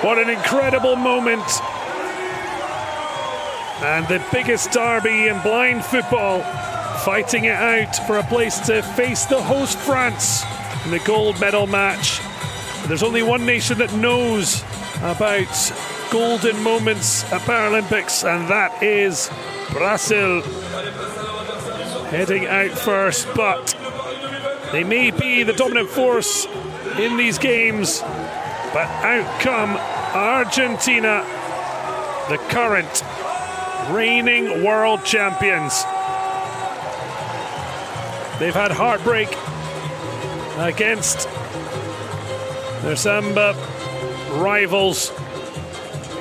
What an incredible moment. And the biggest derby in blind football, fighting it out for a place to face the host France in the gold medal match. There's only one nation that knows about golden moments at Paralympics, and that is Brazil. Heading out first, but they may be the dominant force in these games. But out come Argentina, the current reigning world champions. They've had heartbreak against their samba rivals.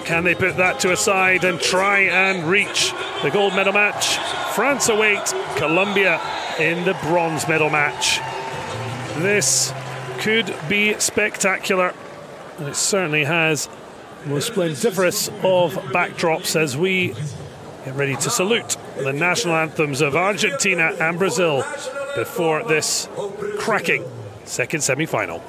Can they put that to a side and try and reach the gold medal match? France await Colombia in the bronze medal match. This could be spectacular. It certainly has the most splendiferous of backdrops as we get ready to salute the national anthems of Argentina and Brazil before this cracking second semi-final.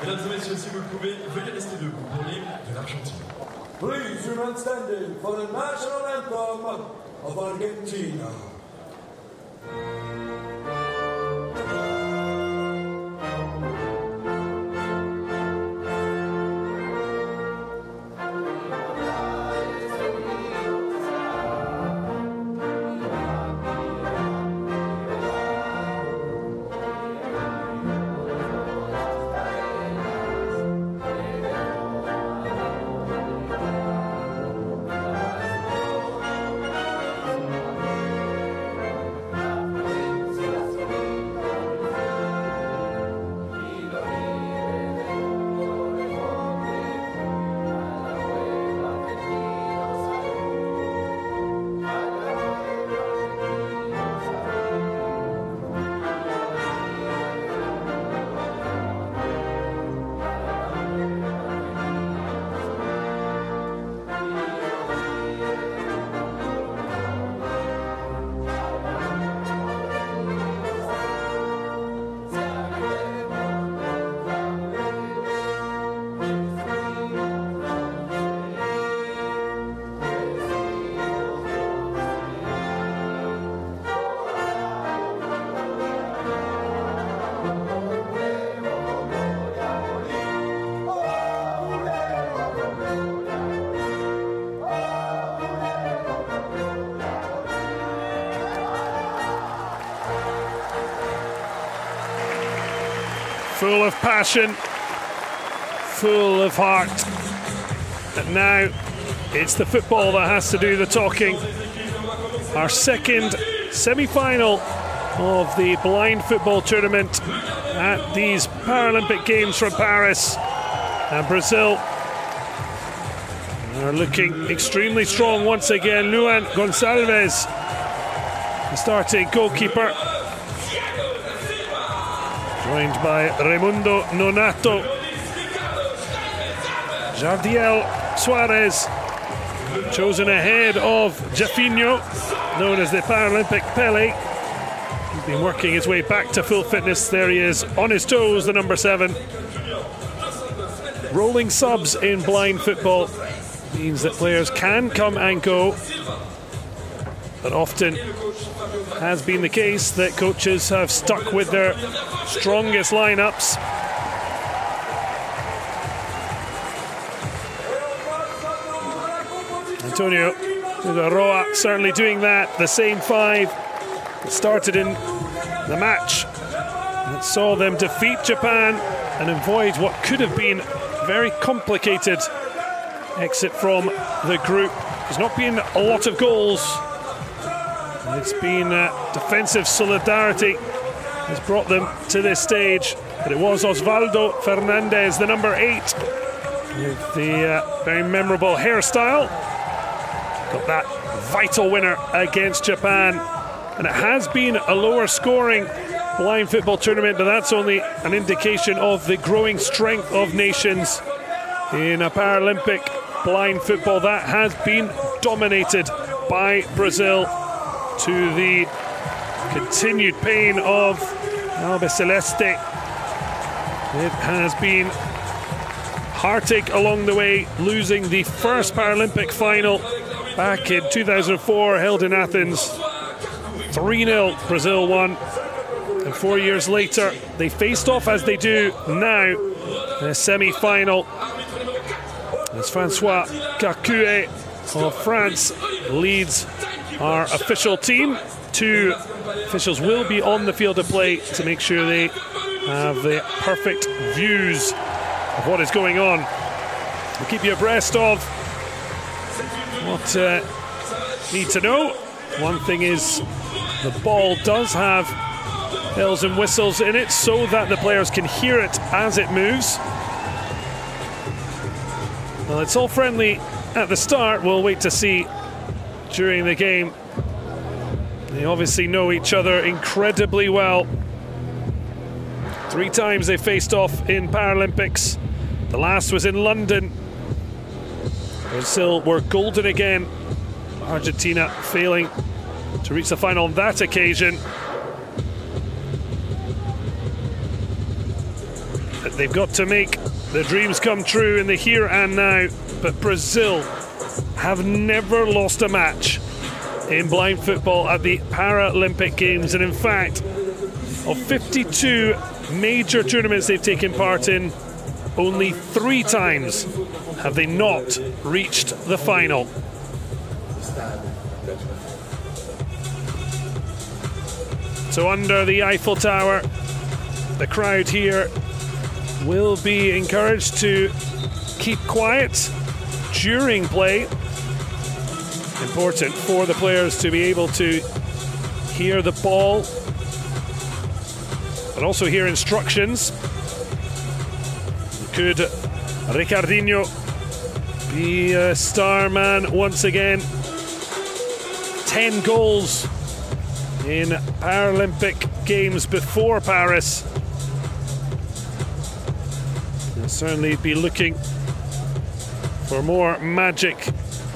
Mesdames et messieurs, si vous le pouvez, veuillez rester debout pour l'hymne de l'Argentine. Please remain standing for the national anthem of Argentina. Full of passion, full of heart. And now it's the football that has to do the talking. Our second semi-final of the blind football tournament at these Paralympic Games from Paris. And Brazil are looking extremely strong once again. Luan Goncalves, the starting goalkeeper, joined by Raimundo, Nonato, Jardiel, SOARES, chosen ahead of Jafinho, known as the Paralympic Pele, been working his way back to full fitness. There he is, on his toes, the number 7. Rolling subs in blind football means that players can come and go, but often has been the case that coaches have stuck with their strongest lineups. Antonio Figueroa certainly doing that. The same 5 that started in the match that saw them defeat Japan and avoid what could have been a very complicated exit from the group. There's not been a lot of goals. It's been defensive solidarity has brought them to this stage. But it was Osvaldo Fernandez, the number 8, with the very memorable hairstyle. Got that vital winner against Japan. And it has been a lower scoring blind football tournament, but that's only an indication of the growing strength of nations in a Paralympic blind football that has been dominated by Brazil, to the continued pain of Alves Celeste. It has been heartache along the way, losing the first Paralympic final back in 2004, held in Athens. 3-0 Brazil won, and 4 years later they faced off as they do now in a semi-final, as Francois Cassio of France leads our official team. 2 officials will be on the field of play to make sure they have the perfect views of what is going on. We'll keep you abreast of what you need to know. One thing is, the ball does have bells and whistles in it so that the players can hear it as it moves. Well, it's all friendly at the start. We'll wait to see during the game. They obviously know each other incredibly well. 3 times they faced off in Paralympics. The last was in London. Brazil were golden again. Argentina failing to reach the final on that occasion. But they've got to make their dreams come true in the here and now. But Brazil have never lost a match in blind football at the Paralympic Games, and in fact, of 52 major tournaments they've taken part in, only 3 times have they not reached the final. So under the Eiffel Tower, the crowd here will be encouraged to keep quiet during play. Important for the players to be able to hear the ball, but also hear instructions. Could Ricardinho be a star man once again? 10 goals in Paralympic Games before Paris. They'll certainly be looking for more magic.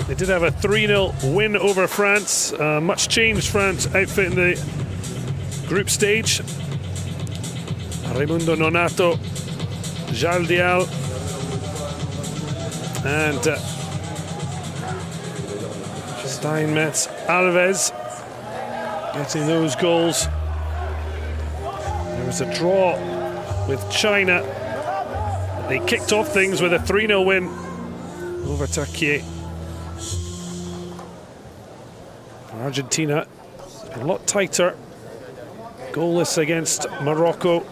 They did have a 3-0 win over France. Much changed France outfit in the group stage. Raimundo, Nonato, Jardiel, and STEINMETZ, ALVES getting those goals. There was a draw with China. They kicked off things with a 3-0 win over Turkey. Argentina a lot tighter, goalless against Morocco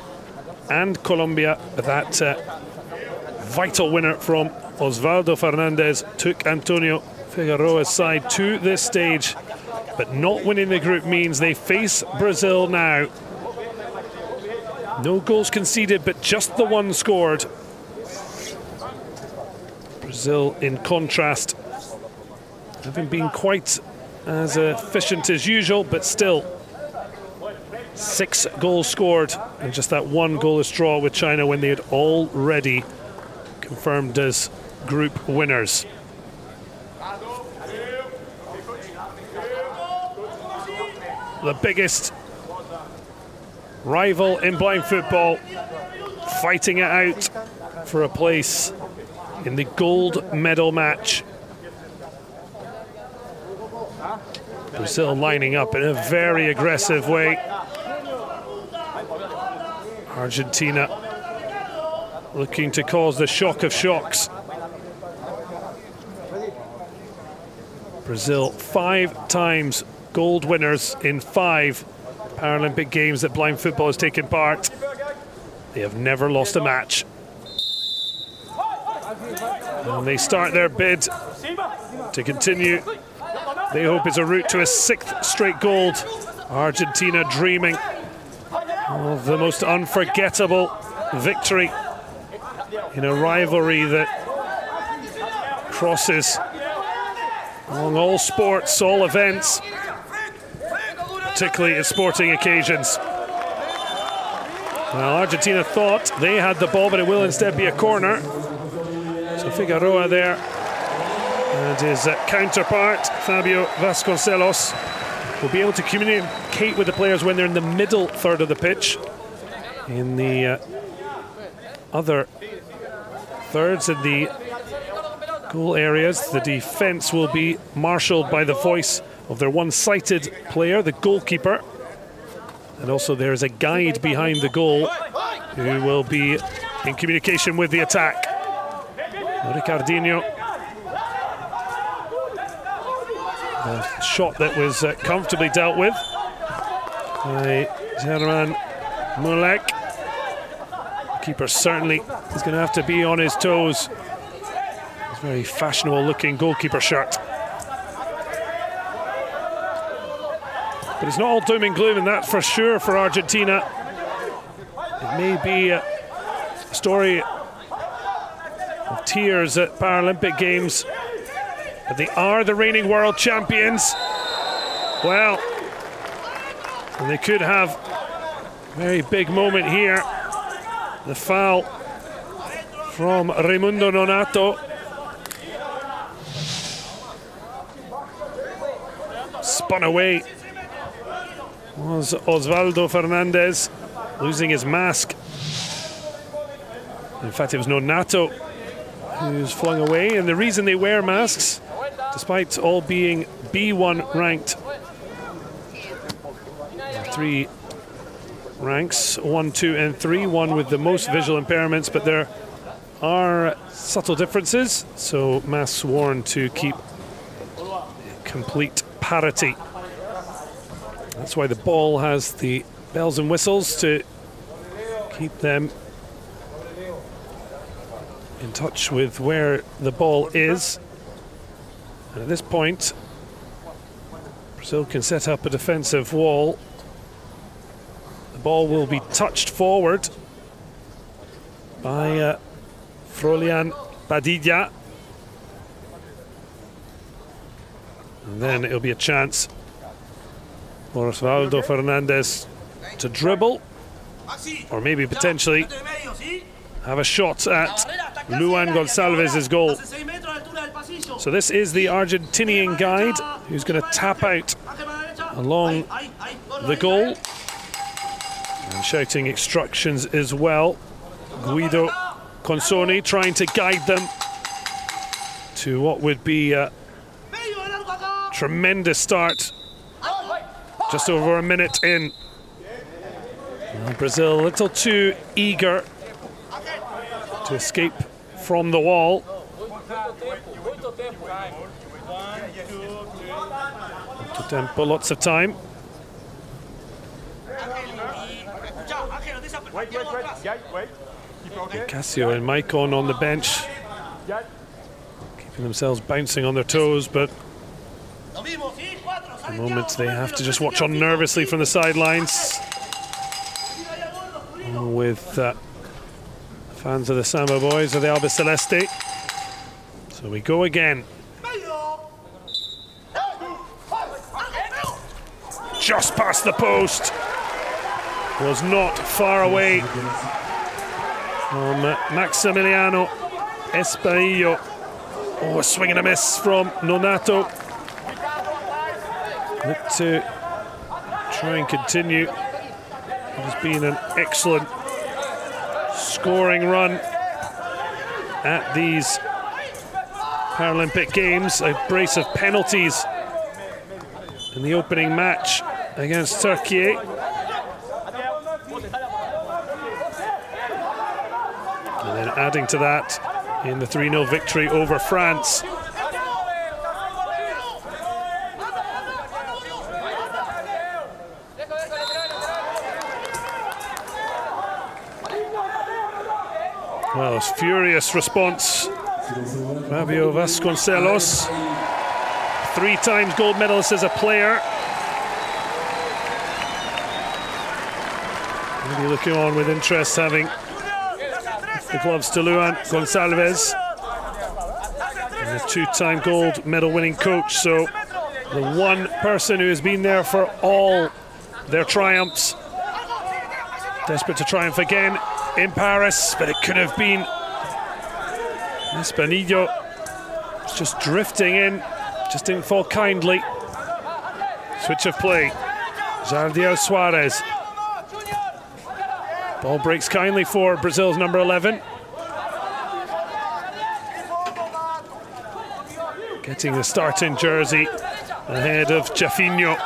and Colombia. But that vital winner from Osvaldo Fernandez took Antonio Figueroa's side to this stage. But not winning the group means they face Brazil now. No goals conceded, but just the 1 scored. Brazil, in contrast, haven't been quite as efficient as usual, but still 6 goals scored, and just that 1 goalless draw with China when they had already confirmed as group winners. The biggest rival in blind football, fighting it out for a place in the gold medal match. Brazil lining up in a very aggressive way. Argentina looking to cause the shock of shocks. Brazil 5 times gold winners in 5 Paralympic Games that blind football has taken part. They have never lost a match. And they start their bid to continue. They hope it's a route to a 6th straight gold. Argentina dreaming of the most unforgettable victory in a rivalry that crosses along all sports, all events, particularly at sporting occasions. Well, Argentina thought they had the ball, but it will instead be a corner. So Figueroa there, and his counterpart, Fabio Vasconcelos, will be able to communicate with the players when they're in the middle third of the pitch. In the other thirds, in the goal areas, the defense will be marshaled by the voice of their one-sighted player, the goalkeeper. And also there is a guide behind the goal who will be in communication with the attack. Ricardo, a shot that was comfortably dealt with by German MULECK. The keeper certainly is going to have to be on his toes. It's a very fashionable looking goalkeeper shirt. But it's not all doom and gloom, and that's for sure for Argentina. It may be a story of tears at Paralympic Games, but they are the reigning world champions. Well, and they could have a very big moment here. The foul from Raimundo Nonato. Spun away was Osvaldo Fernandez, losing his mask. In fact, it was Nonato who's flung away, and the reason they wear masks, despite all being B1 ranked, 3 ranks, 1, 2, and 3, one with the most visual impairments, but there are subtle differences, so masks worn to keep complete parity. That's why the ball has the bells and whistles to keep them in touch with where the ball is. And at this point, Brazil can set up a defensive wall. The ball will be touched forward by Froilan Padilla. And then it'll be a chance for Osvaldo Fernandez to dribble, or maybe potentially have a shot at Luan Goncalves' goal. So this is the Argentinian guide who's going to tap out along the goal and shouting instructions as well. Guido Consoni trying to guide them to what would be a tremendous start. Just over a minute in. Brazil a little too eager to escape from the wall. Tempo, lots of time. Cassio and Maicon on the bench, keeping themselves bouncing on their toes, but at the moment they have to just watch on nervously from the sidelines with fans of the Samba Boys of the Alves Celeste. So we go again. Just past the post. Was not far away from Maximiliano Espinillo. Oh, a swing and a miss from Nonato. Look to try and continue It has been an excellent scoring run at these Paralympic Games. A brace of penalties in the opening match against Turkey. And then adding to that in the 3-0 victory over France. Well, it's furious response. Fabio VASCONCELOS, 3 times gold medalist as a player. Maybe looking on with interest, having the gloves to Luan Gonçalves, and a 2-time gold medal winning coach. So the one person who has been there for all their triumphs, desperate to triumph again in Paris, but it could have been ESPINILLO. It's just drifting in, just didn't fall kindly. Switch of play. Jardiel SOARES. Ball breaks kindly for Brazil's number 11. Getting the starting jersey ahead of Jafinho.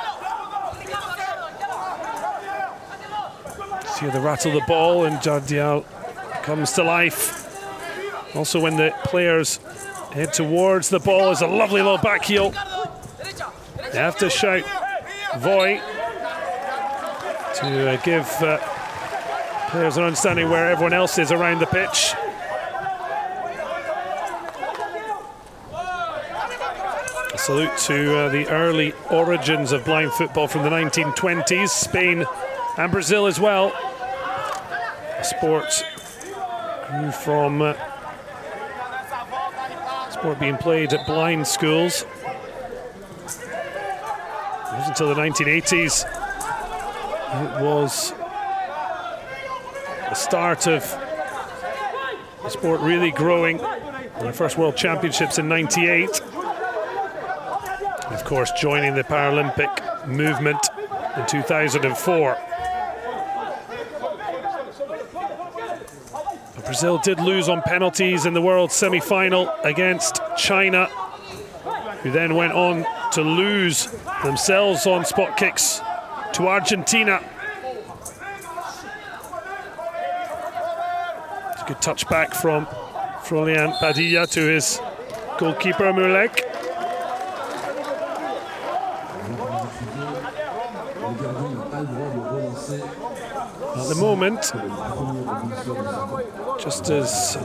See the rattle of the ball, and Jardiel comes to life. Also, when the players head towards the ball, is a lovely little back heel. They have to shout "Voy" to give players an understanding where everyone else is around the pitch. A salute to the early origins of blind football from the 1920s, Spain and Brazil as well. A sport grew from sport being played at blind schools. It wasn't until the 1980s it was the start of the sport really growing. The first World Championships in '98. Of course, joining the Paralympic movement in 2004. But Brazil did lose on penalties in the World semi-final against China, who then went on to lose themselves on spot kicks to Argentina. It's a good touch back from Froilan Padilla to his goalkeeper MULECK. At the moment, just as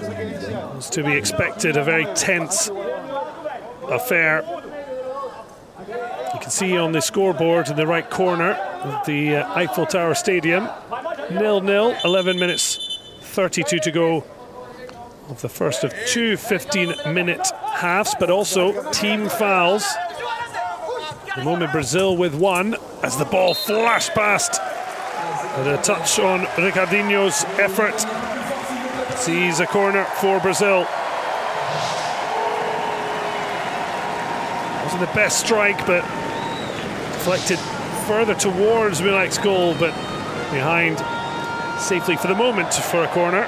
was to be expected, a very tense affair. You can see on the scoreboard in the right corner of the Eiffel Tower Stadium, 0-0, 11 minutes 32 to go of the first of 2 15-minute halves, but also team fouls. At the moment, Brazil with 1 as the ball flashed past. And a touch on Ricardinho's effort. Sees a corner for Brazil. Wasn't the best strike, but deflected further towards MULECK's goal, but behind safely for the moment for a corner.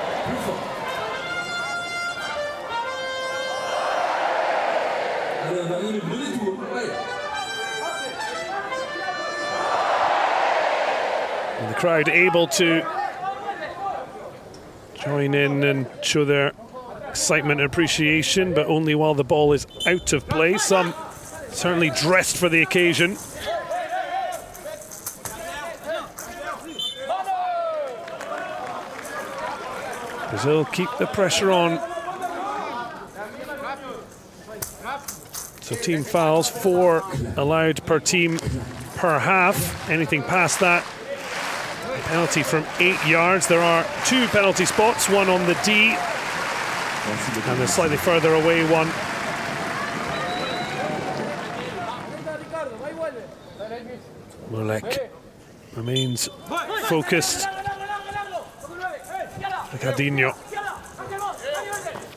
And the crowd able to join in and show their excitement and appreciation, but only while the ball is out of play. Some certainly dressed for the occasion. Brazil keep the pressure on. So team fouls, 4 allowed per team per half. Anything past that, a penalty from 8 yards. There are 2 penalty spots, one on the D and a slightly further away one. MULECK remains focused. Ricardinho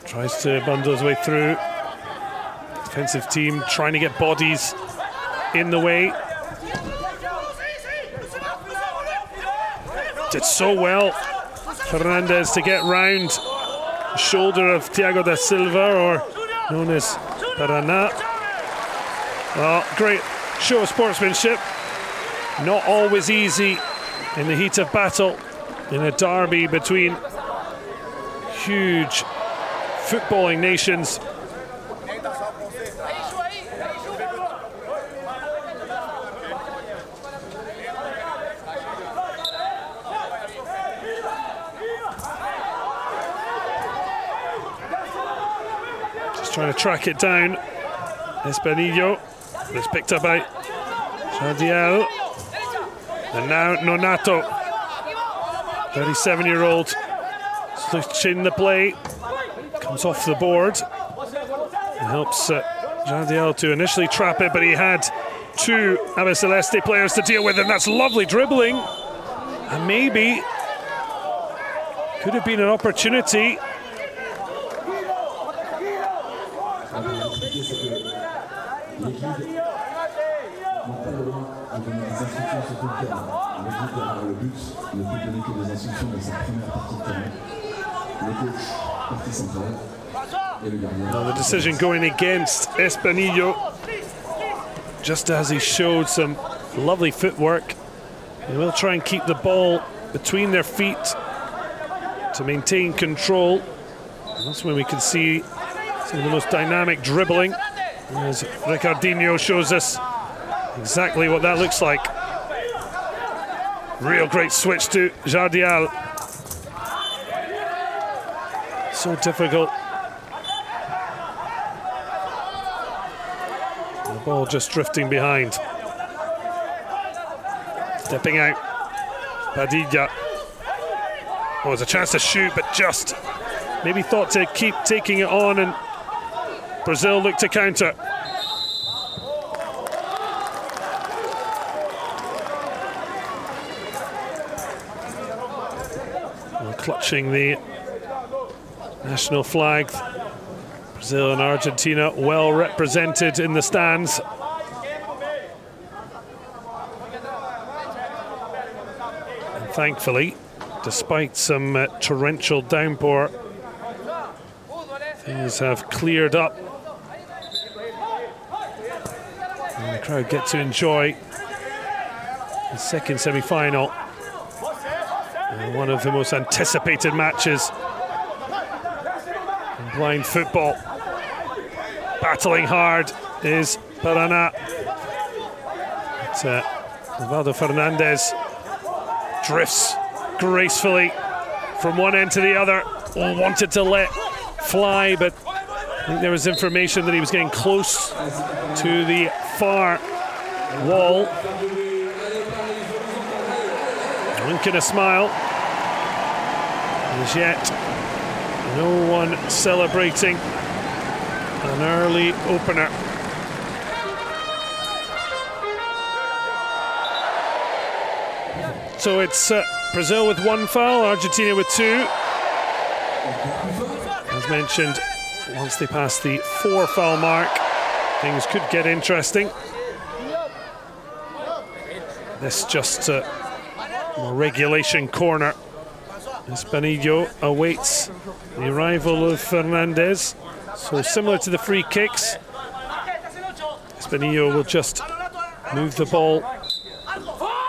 tries to bundle his way through. Defensive team trying to get bodies in the way. Did so well, Fernandez, to get round the shoulder of Thiago da Silva, or known as Paraná. Well, great show of sportsmanship. Not always easy in the heat of battle in a derby between huge footballing nations. Just trying to track it down. Espinillo. It's picked up by Jardiel. And now Nonato, 37-year-old, switching the play, comes off the board and helps Jardiel to initially trap it, but he had two Ave Celeste players to deal with, and that's lovely dribbling. And maybe could have been an opportunity. Well, the decision going against Espinillo, just as he showed some lovely footwork. He will try and keep the ball between their feet to maintain control. And that's when we can see some of the most dynamic dribbling, as Ricardinho shows us exactly what that looks like. Real great switch to Jardiel. So difficult. The ball just drifting behind. Stepping out. Padilla. Oh, there's a chance to shoot, but just maybe thought to keep taking it on, and Brazil looked to counter. Clutching the national flag. Brazil and Argentina well represented in the stands. And thankfully, despite some torrential downpour, things have cleared up. And the crowd get to enjoy the second semi-final. One of the most anticipated matches in blind football. Battling hard is Paraná. Osvaldo Fernandez drifts gracefully from one end to the other. Wanted to let fly, but I think there was information that he was getting close to the far wall. Winking a smile. As yet, no one celebrating an early opener. So it's Brazil with one foul, Argentina with two. As mentioned, once they pass the 4 foul mark, things could get interesting. This just a regulation corner. Espinillo awaits the arrival of Fernandez. So similar to the free kicks, Espinillo will just move the ball,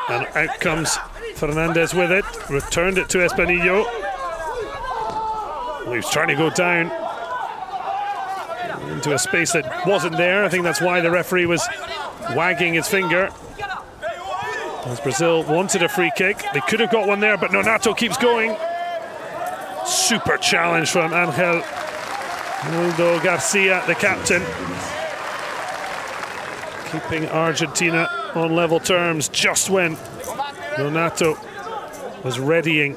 and out comes Fernandez with it. Returned it to Espinillo. Well, he was trying to go down into a space that wasn't there. I think that's why the referee was wagging his finger, as Brazil wanted a free kick. They could have got one there, but Nonato keeps going. Super challenge from Angel Garcia, the captain, keeping Argentina on level terms just when Nonato was readying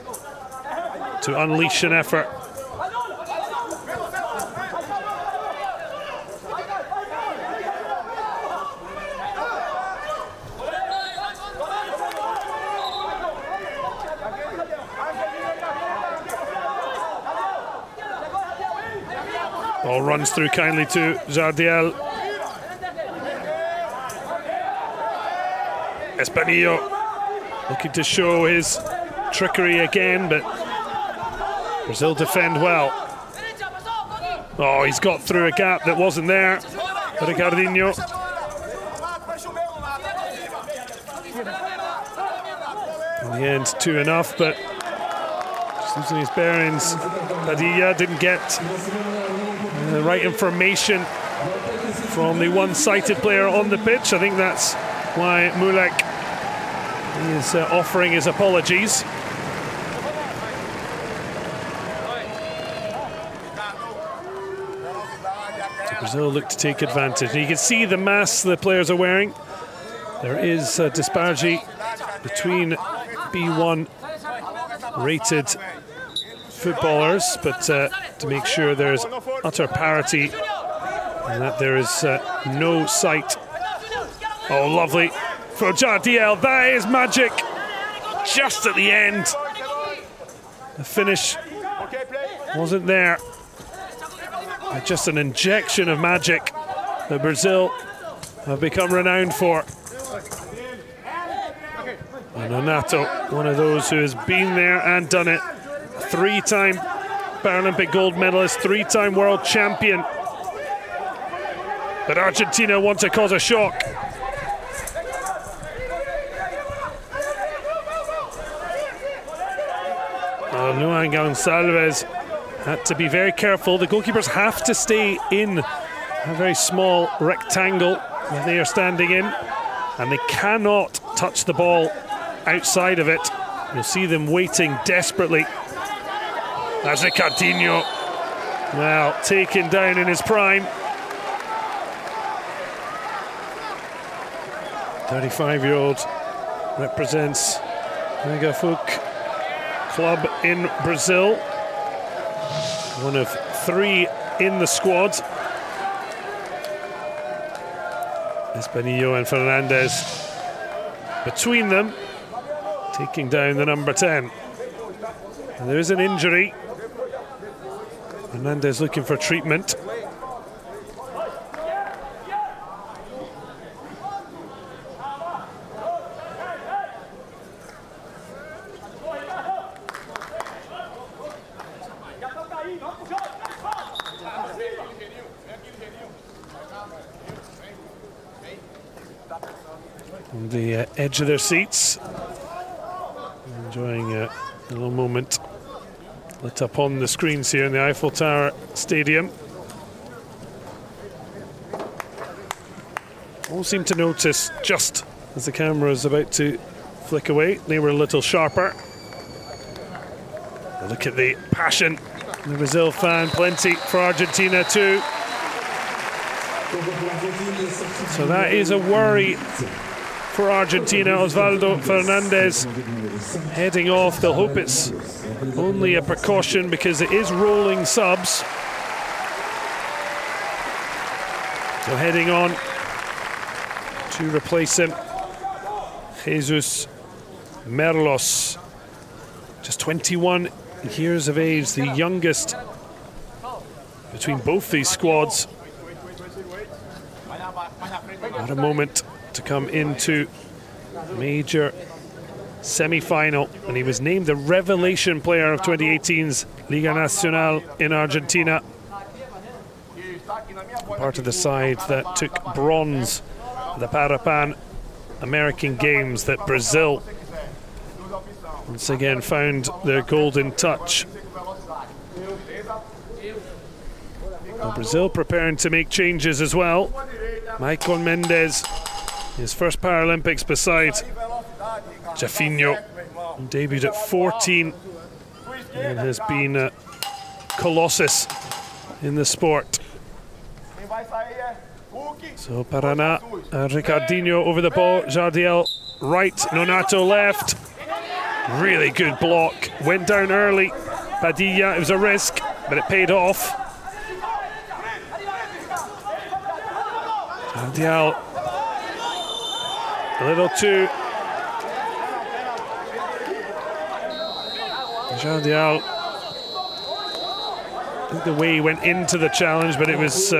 to unleash an effort. Ball runs through kindly to Jardiel. Espinillo looking to show his trickery again, but Brazil defend well. Oh, he's got through a gap that wasn't there. Ricardinho. In the end, 2 enough, but just losing his bearings. Padilla didn't get the right information from the one-sighted player on the pitch. I think that's why MULECK is offering his apologies. Brazil look to take advantage. And you can see the masks the players are wearing. There is a disparity between B1 rated footballers, but to make sure there's utter parity and that there is no sight. Oh, lovely for Jardiel. That is magic. Just at the end. The finish wasn't there. Just an injection of magic that Brazil have become renowned for. And Nonato, one of those who has been there and done it. 3-time Paralympic gold medalist, 3-time world champion. But Argentina want to cause a shock. Luan GONCALVES had to be very careful. The goalkeepers have to stay in a very small rectangle that they are standing in, and they cannot touch the ball outside of it. You'll see them waiting desperately. That's Ricardinho. Well, taken down in his prime. 35-year-old represents Megafuk club in Brazil. One of 3 in the squad. ESPINILLO and FERNANDEZ between them, taking down the number 10. And there is an injury. FERNANDEZ looking for treatment. On the edge of their seats, enjoying a little moment lit up on the screens here in the Eiffel Tower Stadium. All seem to notice just as the camera is about to flick away, they were a little sharper. Look at the passion, the Brazil fan, plenty for Argentina too. So that is a worry for Argentina. Osvaldo Fernandez heading off. They'll hope it's only a precaution because it is rolling subs. So heading on to replace him, Jesus Merlos, just 21 years of age, the youngest between both these squads. What a moment to come into major semi-final, and he was named the revelation player of 2018's Liga Nacional in Argentina. Part of the side that took bronze at the Pan American Games, that Brazil once again found their golden touch. Well, Brazil preparing to make changes as well. Maicon Mendes, his first Paralympics beside Jafinho, debuted at 14 and has been a colossus in the sport. So Paraná, Ricardinho over the ball, Jardiel right, Nonato left. Really good block, went down early. Padilla, it was a risk, but it paid off. Jardiel, a little too. Jardiel, I think the way he went into the challenge, but it was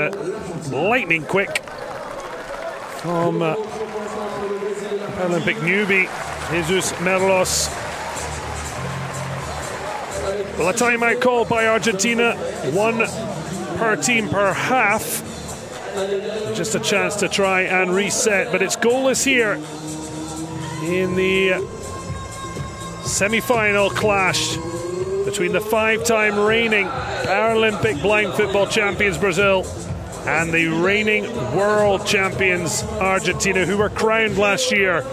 lightning quick from Paralympic newbie Jesus Merlos. Well, a timeout called by Argentina, 1 per team per half. Just a chance to try and reset, but it's goalless here in the semi-final clash between the 5-time reigning Paralympic blind football champions Brazil and the reigning world champions Argentina, who were crowned last year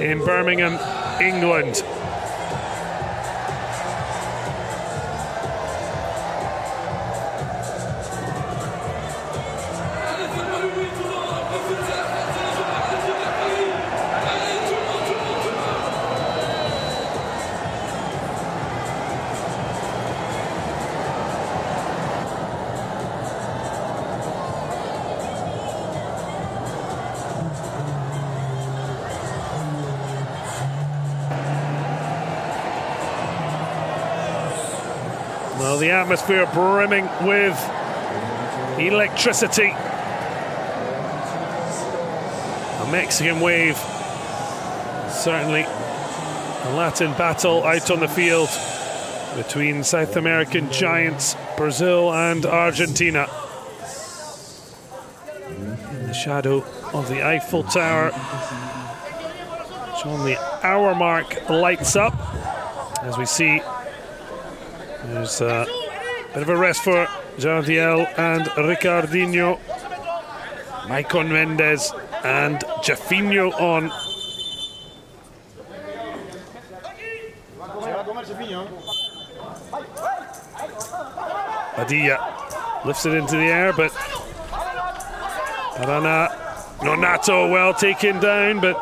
in Birmingham, England. Well, the atmosphere brimming with electricity. A Mexican wave. Certainly a Latin battle out on the field between South American giants Brazil and Argentina. In the shadow of the Eiffel Tower, which on the hour mark lights up as we see. There's a bit of a rest for Jardiel and Ricardinho. Maicon, Mendes and Jafinho on. Padilla lifts it into the air, but Nonato well taken down, but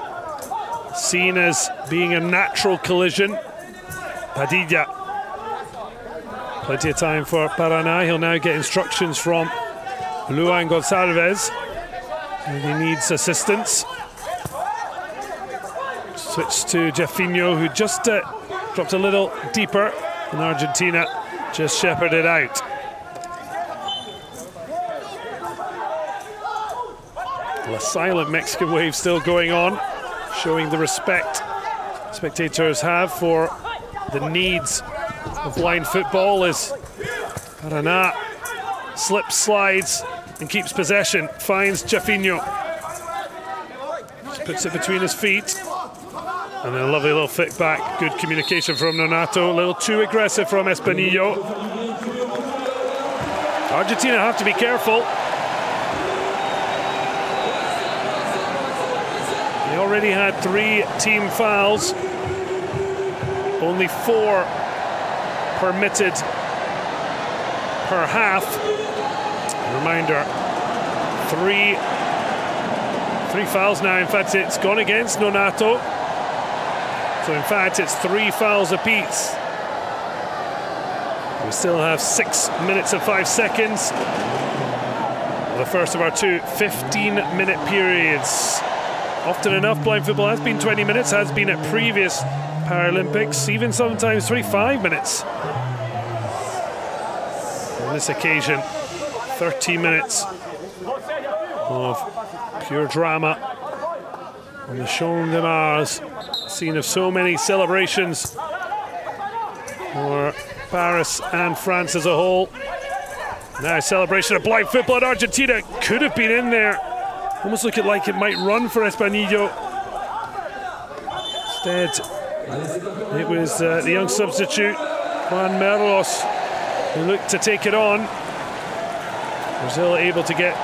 seen as being a natural collision. Padilla. Plenty of time for Paraná. He'll now get instructions from Luan Gonçalves, and he needs assistance. Switch to Jafinho, who just dropped a little deeper, and Argentina just shepherded out. Well, a silent Mexican wave still going on, showing the respect spectators have for the needs of blind football as Paraná slips, slides and keeps possession, finds Jafinho, puts it between his feet, and then a lovely little flick back. Good communication from Nonato, a little too aggressive from ESPINILLO. Argentina have to be careful. They already had 3 team fouls, only 4 permitted per half. Reminder, 3 fouls now. In fact, it's gone against Nonato. So in fact, it's 3 fouls apiece. We still have 6 minutes and 5 seconds. The first of our 2 15-minute periods. Often enough, blind football has been 20 minutes, has been at previous Paralympics, even sometimes 25 minutes. On this occasion, 30 minutes of pure drama on the Champ de Mars, scene of so many celebrations for Paris and France as a whole. Now a celebration of blind football in Argentina. Could have been in there. Almost looking like it might run for ESPINILLO. Instead, it was the young substitute, Juan MERLOS, who looked to take it on. Brazil able to get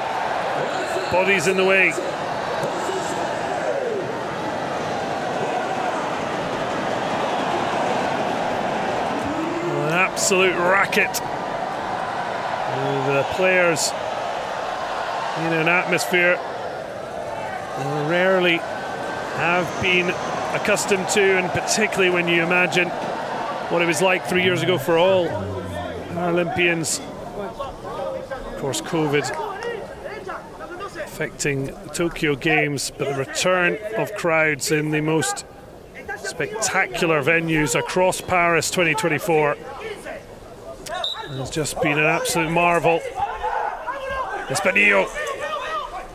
bodies in the way. An absolute racket. The players in an atmosphere rarely have been accustomed to, and particularly when you imagine what it was like 3 years ago for all Paralympians. Of course, COVID affecting the Tokyo Games, but the return of crowds in the most spectacular venues across Paris 2024 has just been an absolute marvel. ESPINILLO,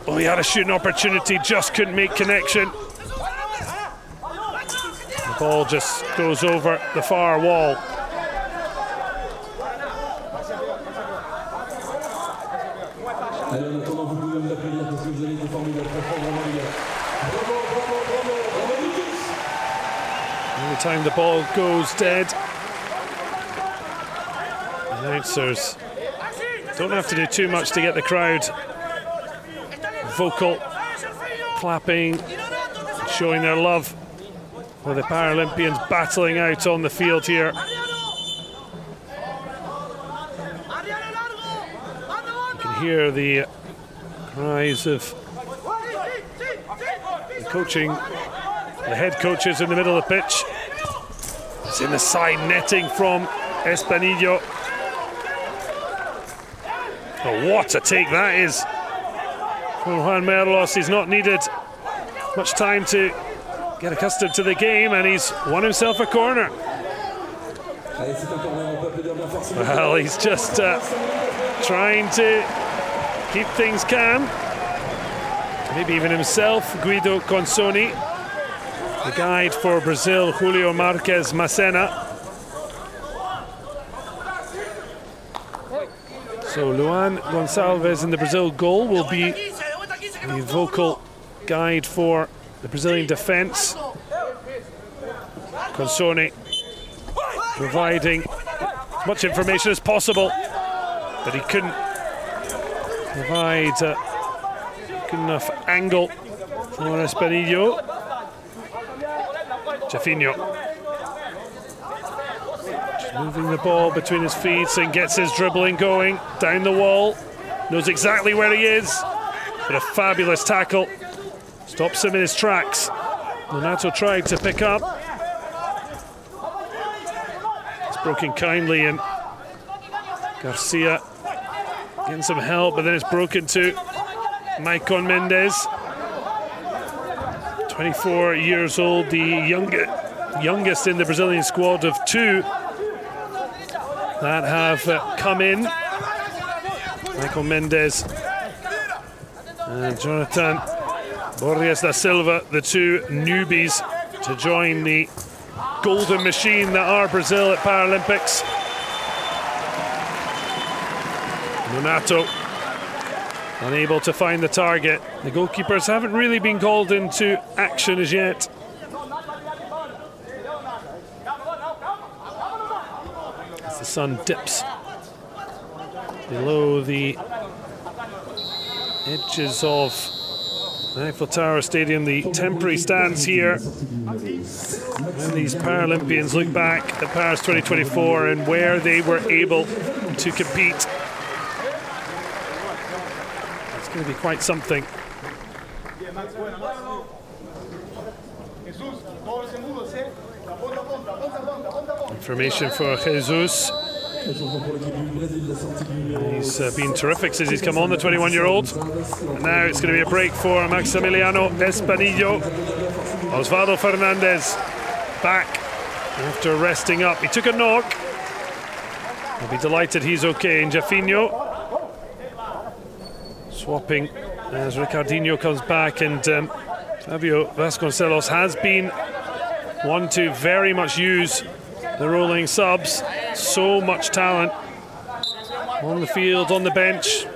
oh, he had a shooting opportunity, just couldn't make connection. The ball just goes over the far wall. Allez, en attendant, vous pouvez me l'applaudir parce que vous avez été formidable. Vraiment, les gars. Bravo, bravo, bravo, bravo vous tous. Every time the ball goes dead, announcers don't have to do too much to get the crowd vocal, clapping, showing their love for the Paralympians battling out on the field here. You can hear the cries of the coaching, the head coaches in the middle of the pitch. It's in the side netting from ESPINILLO. Oh, what a take that is from Juan Merlos. He's not needed much time to get accustomed to the game, and he's won himself a corner. Well, he's just trying to keep things calm. Maybe even himself, Guido Consoni, the guide for Brazil, Julio Marques Macena. So Luan Goncalves in the Brazil goal will be the vocal guide for the Brazilian defence. Consoni providing as much information as possible, but he couldn't provide a good enough angle for ESPINILLO. Jafinho moving the ball between his feet and gets his dribbling going down the wall. Knows exactly where he is, but a fabulous tackle stops him in his tracks. Nonato tried to pick up. It's broken kindly, and Garcia getting some help, but then it's broken to Maicon Mendes. 24 years old, the youngest in the Brazilian squad of two that have come in. Maicon Mendes and Jonathan Borges da Silva, the two newbies to join the golden machine that are Brazil at Paralympics. Nonato unable to find the target. The goalkeepers haven't really been called into action as yet. As the sun dips below the edges of Eiffel Tower Stadium, the temporary stands here. And these Paralympians look back at Paris 2024 and where they were able to compete. It's going to be quite something. Information for Jesus. He's been terrific since he's come on, the 21-year-old. And now it's going to be a break for Maximiliano ESPINILLO. Osvaldo Fernandez back after resting up. He took a knock. He'll be delighted he's okay. And Jafinho swapping as Ricardinho comes back, and Fabio Vasconcelos has been one to very much use the rolling subs. So much talent on the field, on the bench,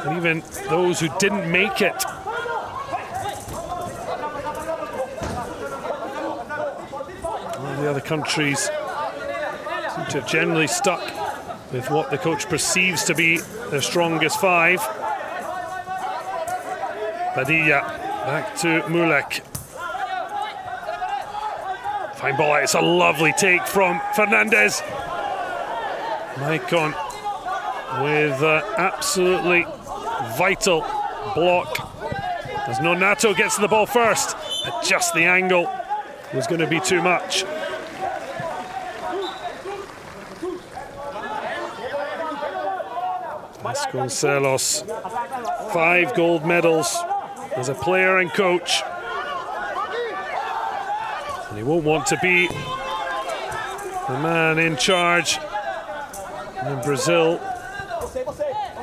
and even those who didn't make it. All the other countries seem to have generally stuck with what the coach perceives to be their strongest five. Padilla back to MULECK. Fine ball out. It's a lovely take from Fernandez. Maicon with absolutely vital block as Nonato gets to the ball first, but just the angle was going to be too much. Vasconcelos, 5 gold medals as a player and coach. And he won't want to be the man in charge. And Brazil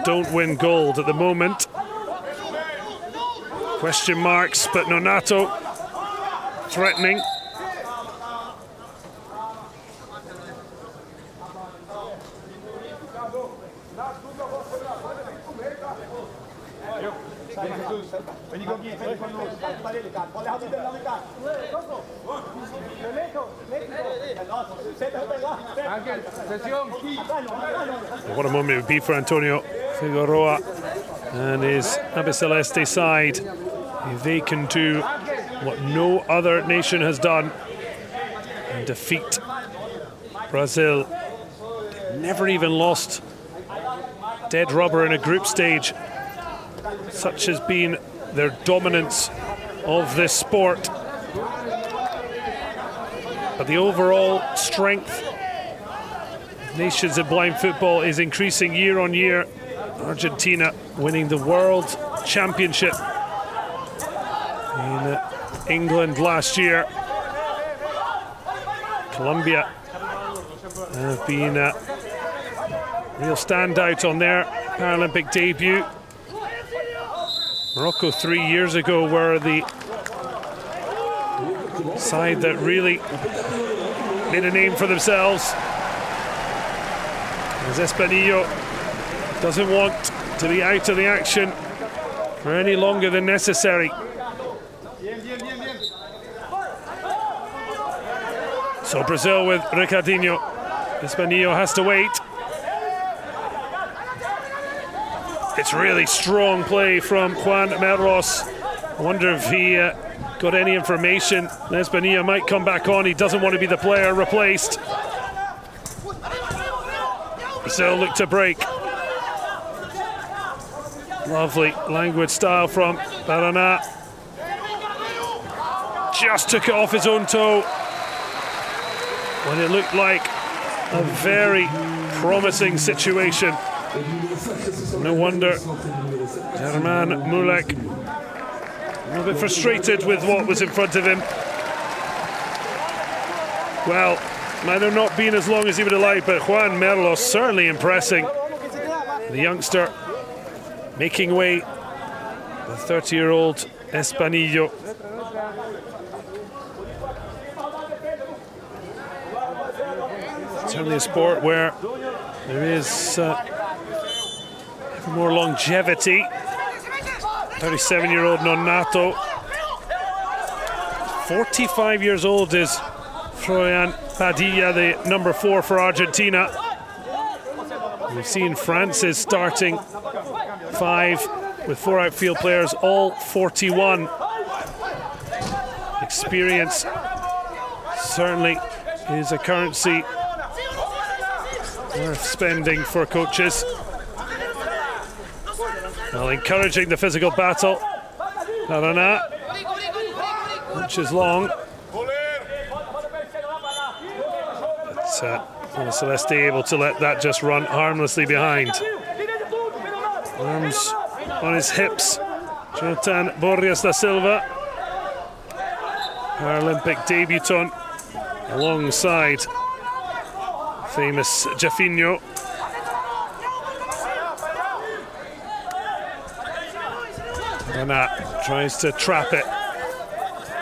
don't win gold at the moment. Question marks, but Nonato threatening. What a moment it would be for Antonio Figueroa and his Albiceleste side if they can do what no other nation has done and defeat Brazil. Never even lost dead rubber in a group stage. Such has been their dominance of this sport. But the overall strength of nations in blind football is increasing year on year. Argentina winning the World Championship in England last year. Colombia have been a real standout on their Paralympic debut. Morocco 3 years ago were the side that really made a name for themselves, as ESPINILLO doesn't want to be out of the action for any longer than necessary. So Brazil with Ricardinho. ESPINILLO has to wait. It's really strong play from Juan Merlos. I wonder if he got any information. ESPINILLO might come back on. He doesn't want to be the player replaced. Brazil look to break. Lovely languid style from Paraná. Just took it off his own toe when it looked like a very promising situation. No wonder German MULECK a little bit frustrated with what was in front of him. Well, might have not been as long as he would have liked, but Juan Merlos certainly impressing. The youngster making way, the 30-year-old ESPINILLO. Certainly a sport where there is more longevity. 37-year-old Nonato. 45 years old is Froilan Padilla, the number 4 for Argentina. We've seen France's starting 5 with 4 outfield players, all 41. Experience certainly is a currency worth spending for coaches. Well, encouraging the physical battle. Paraná, which is long. But Celeste able to let that just run harmlessly behind. Arms on his hips. Jonathan Borges da Silva, Paralympic debutant, alongside famous Jafinho. Nonato tries to trap it.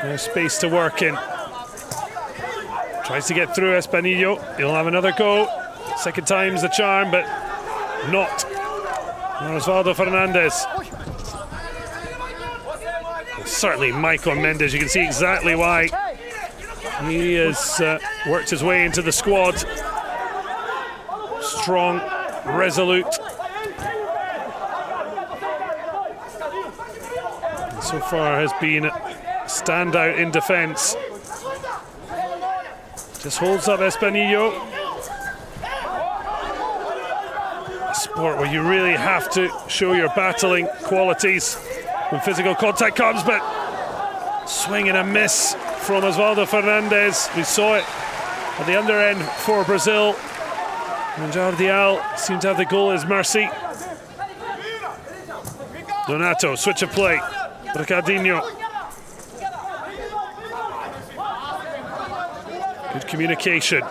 There's space to work in. Tries to get through ESPINILLO. He'll have another go. Second time's the charm, but not. Osvaldo Fernandez. Certainly Maicon Mendes. You can see exactly why he has worked his way into the squad. Strong, resolute. So far has been a standout in defence. Just holds up ESPINILLO. A sport where you really have to show your battling qualities when physical contact comes, but swing and a miss from Osvaldo Fernandez. We saw it at the under end for Brazil. And Jardiel seemed to have the goal at his mercy. Nonato, switch of play. Ricardinho. Good communication.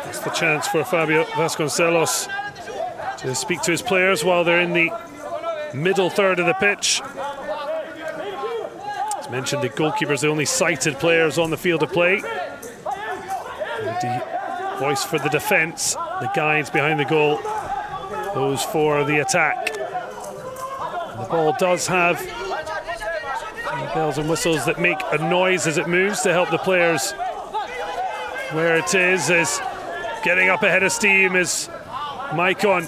That's the chance for Fabio Vasconcelos to speak to his players while they're in the middle third of the pitch. As mentioned, the goalkeepers, the only sighted players on the field of play. And the voice for the defence, the guides behind the goal, those for the attack. The ball does have bells and whistles that make a noise as it moves to help the players. Where it is getting up ahead of steam is Maicon.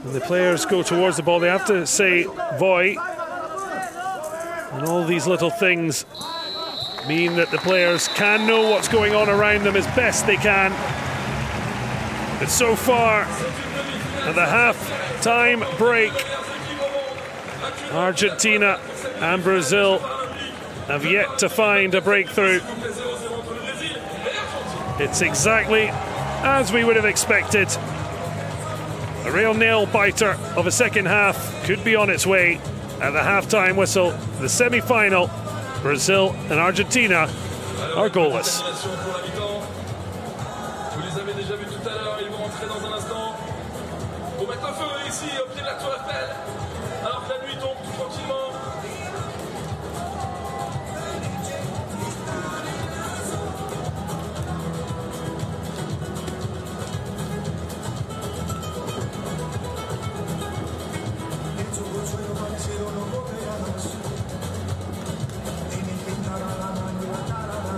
When the players go towards the ball, they have to say "Voi." And all these little things mean that the players can know what's going on around them as best they can. But so far, at the half-time break, Argentina and Brazil have yet to find a breakthrough. It's exactly as we would have expected. A real nail-biter of a second half could be on its way at the half-time whistle. The semi-final, Brazil and Argentina are goalless.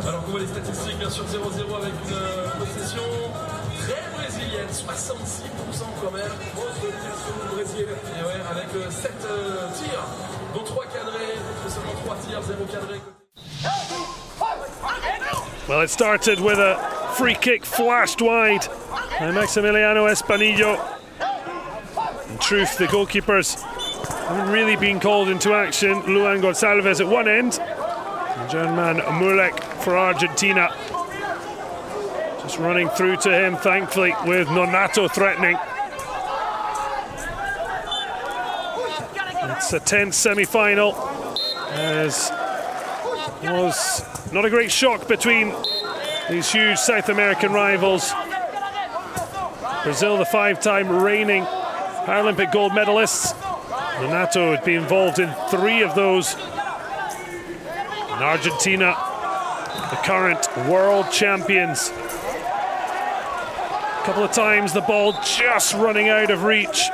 Alors qu'on voit les statistiques, bien sûr 0-0 avec une possession très brésilienne, 66% quand même, grosse domination brésilienne. Et ouais, avec 7 tirs, dont 3 cadrés, seulement 3 tirs, 0 cadré. Well, it started with a free kick flashed wide by Maximiliano Espinillo. In truth, the goalkeepers haven't really been called into action. Luan Goncalves at one end, and German MULECK for Argentina. Just running through to him, thankfully, with Nonato threatening. It's a tense semi-final, as was not a great shock between these huge South American rivals. Brazil, the 5-time reigning Paralympic gold medalists. Nonato would be involved in 3 of those. And Argentina, the current world champions. A couple of times the ball just running out of reach,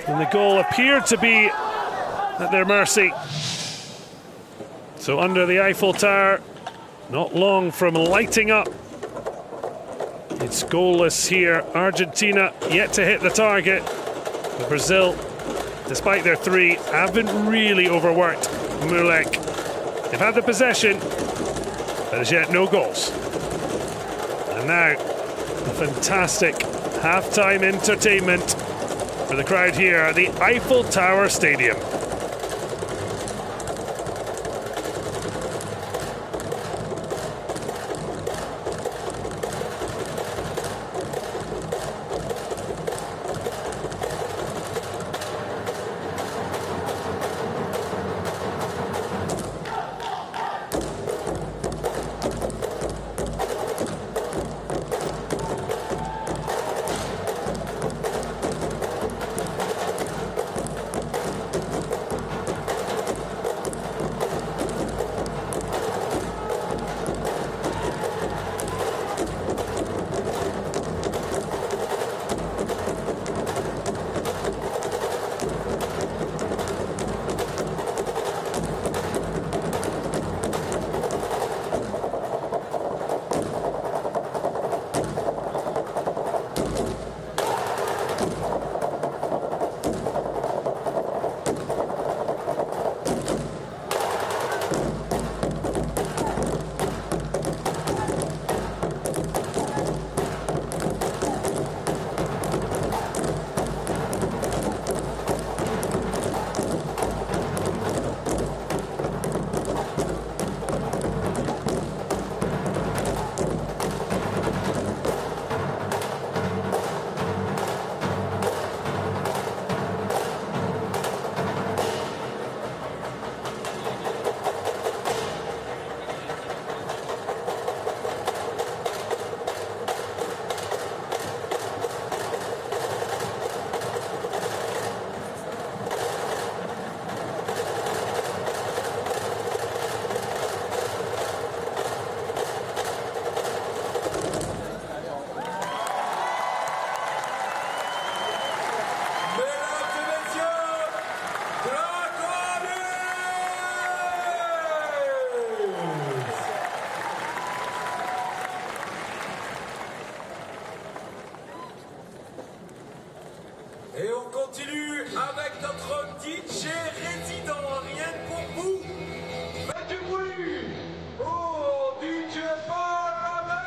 and the goal appeared to be at their mercy. So under the Eiffel Tower, not long from lighting up. It's goalless here. Argentina yet to hit the target. But Brazil, despite their 3, haven't really overworked MULECK. They've had the possession, but as yet no goals. And now, a fantastic half-time entertainment for the crowd here at the Eiffel Tower Stadium. Et on continue avec notre DJ résident, rien que pour vous. Faites du bruit pour DJ Paralympics.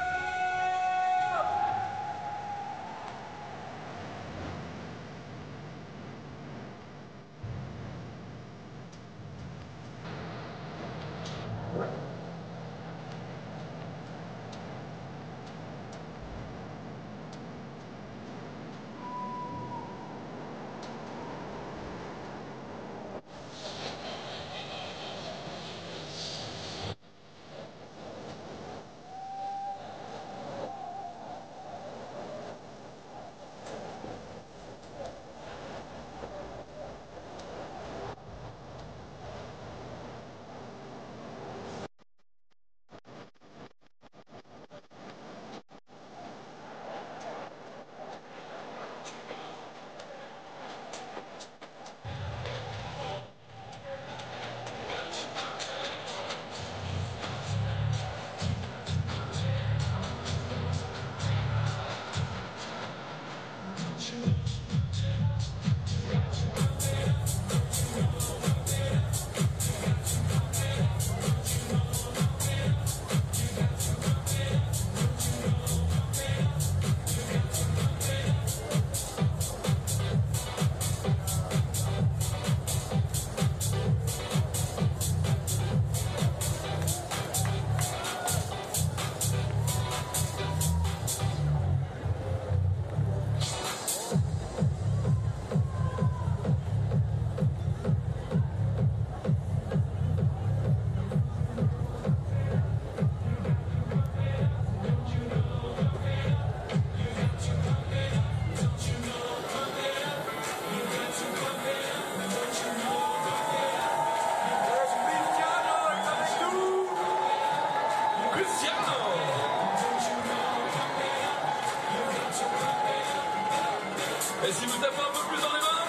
Et si vous tapez un peu plus dans les mains,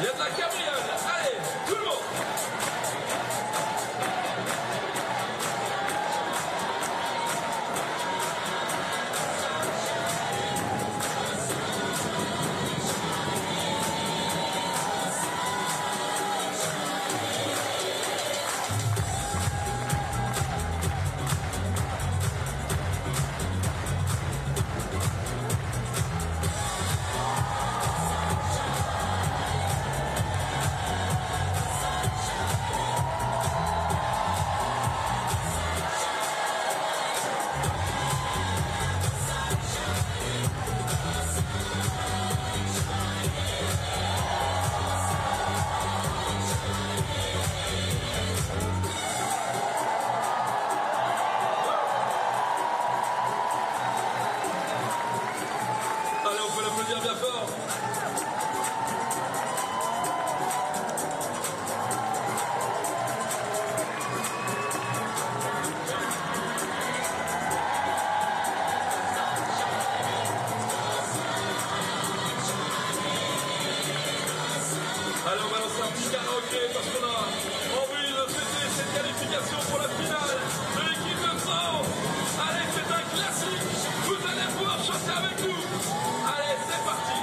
il y a de la cabriole. Allez, tout le monde. Bien fort. Allez, on va lancer un petit karaoké parce qu'on a envie de fêter cette qualification pour la finale de l'équipe de France. Allez, c'est un classique. Vous allez pouvoir chanter avec nous. Allez, c'est parti.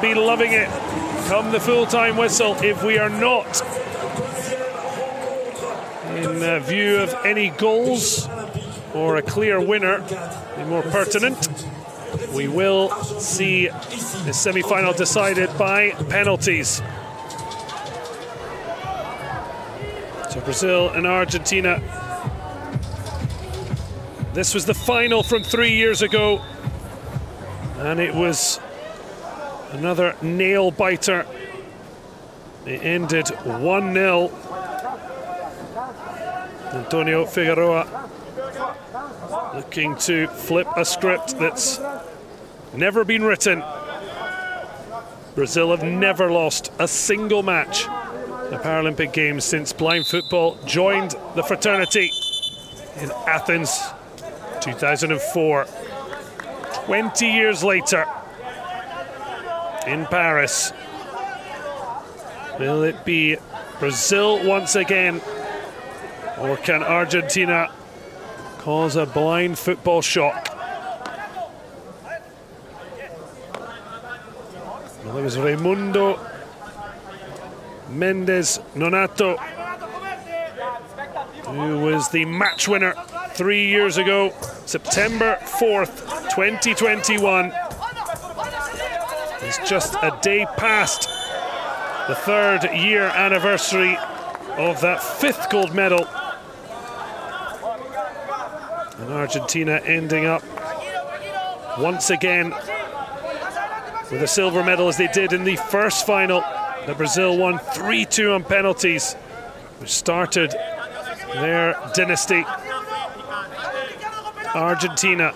be loving it come the full-time whistle if we are not in view of any goals or a clear winner, be more pertinent. We will see the semi-final decided by penalties. So Brazil and Argentina. This was the final from 3 years ago, and it was another nail-biter. It ended 1-0. Antonio Figueroa looking to flip a script that's never been written. Brazil have never lost a single match in the Paralympic Games since blind football joined the fraternity in Athens 2004. 20 years later in Paris, will it be Brazil once again, or can Argentina cause a blind football shock? Well, it was Raimundo, Mendes, Nonato, who was the match winner 3 years ago, September 4th, 2021. It's just a day past the 3rd year anniversary of that 5th gold medal. And Argentina ending up once again with a silver medal as they did in the first final that Brazil won 3-2 on penalties, which started their dynasty. Argentina,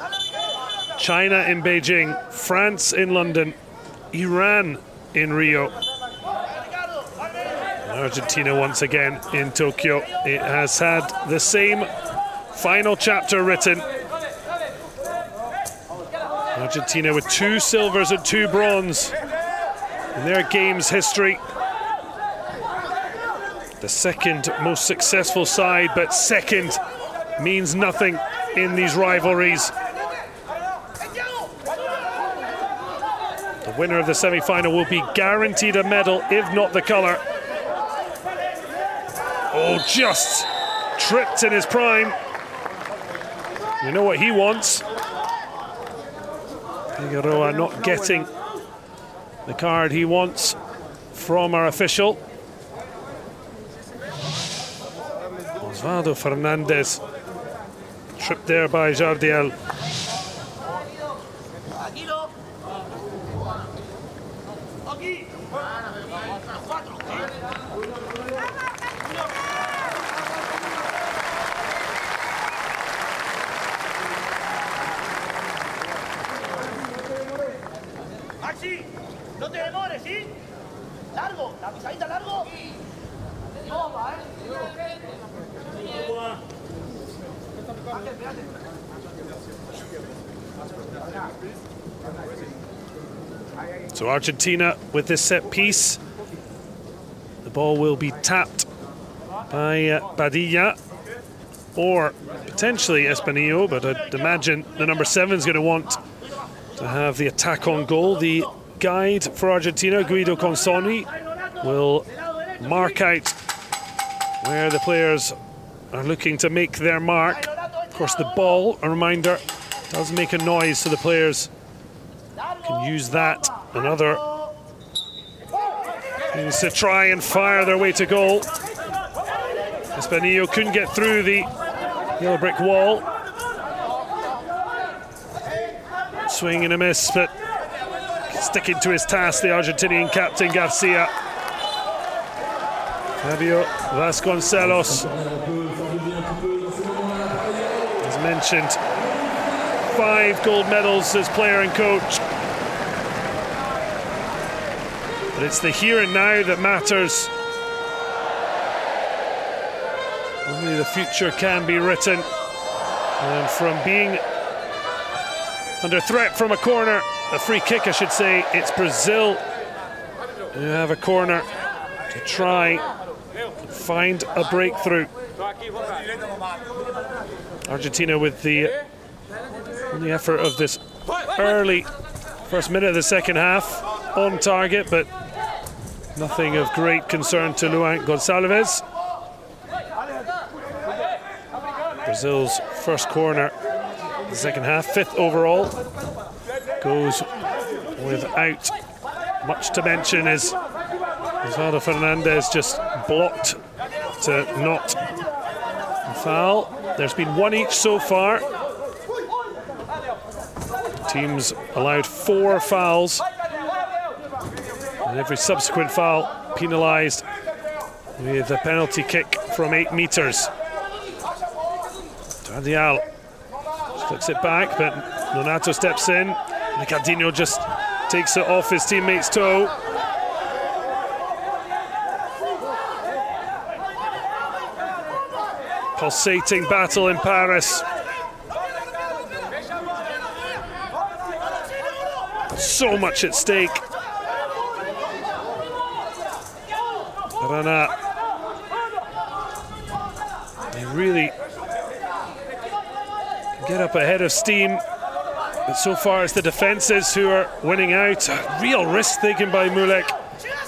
China in Beijing, France in London, Iran in Rio. Argentina once again in Tokyo. It has had the same final chapter written. Argentina with 2 silvers and 2 bronze in their games history. The second most successful side, but second means nothing in these rivalries. The winner of the semi-final will be guaranteed a medal, if not the colour. Oh, just tripped in his prime. You know what he wants. Figueroa not getting the card he wants from our official. Osvaldo Fernandez, tripped there by Jardiel. No te demores, ¿sí? Largo, la pisadita largo. So Argentina with this set piece. The ball will be tapped by Padilla or potentially ESPINILLO, but I'd imagine the number 7 is going to want to have the attack on goal. The guide for Argentina, Guido Consoni, will mark out where the players are looking to make their mark. Of course, the ball, a reminder, does make a noise, so the players can use that and other things to try and fire their way to goal. ESPINILLO couldn't get through the yellow brick wall. Swing and a miss, but sticking to his task, the Argentinian captain Garcia. Fabio Vasconcelos, as mentioned, 5 gold medals as player and coach. But it's the here and now that matters. Only the future can be written. And from being under threat from a corner, a free kick I should say, it's Brazil who have a corner to try and find a breakthrough. Argentina with the only effort of this early first minute of the second half. on target, but nothing of great concern to Luan Gonçalves. Brazil's first corner, the second half, 5th overall, goes without much to mention as Osvaldo Fernandez just blocked to not foul. There's been 1 each so far. Teams allowed 4 fouls, and every subsequent foul penalised with a penalty kick from 8 meters. Jardiel flicks it back, but Nonato steps in. Ricardo just takes it off his teammate's toe. Pulsating battle in Paris. So much at stake. Paraná, they really get up ahead of steam, but so far it's the defences who are winning out. Real risk taken by MULECK.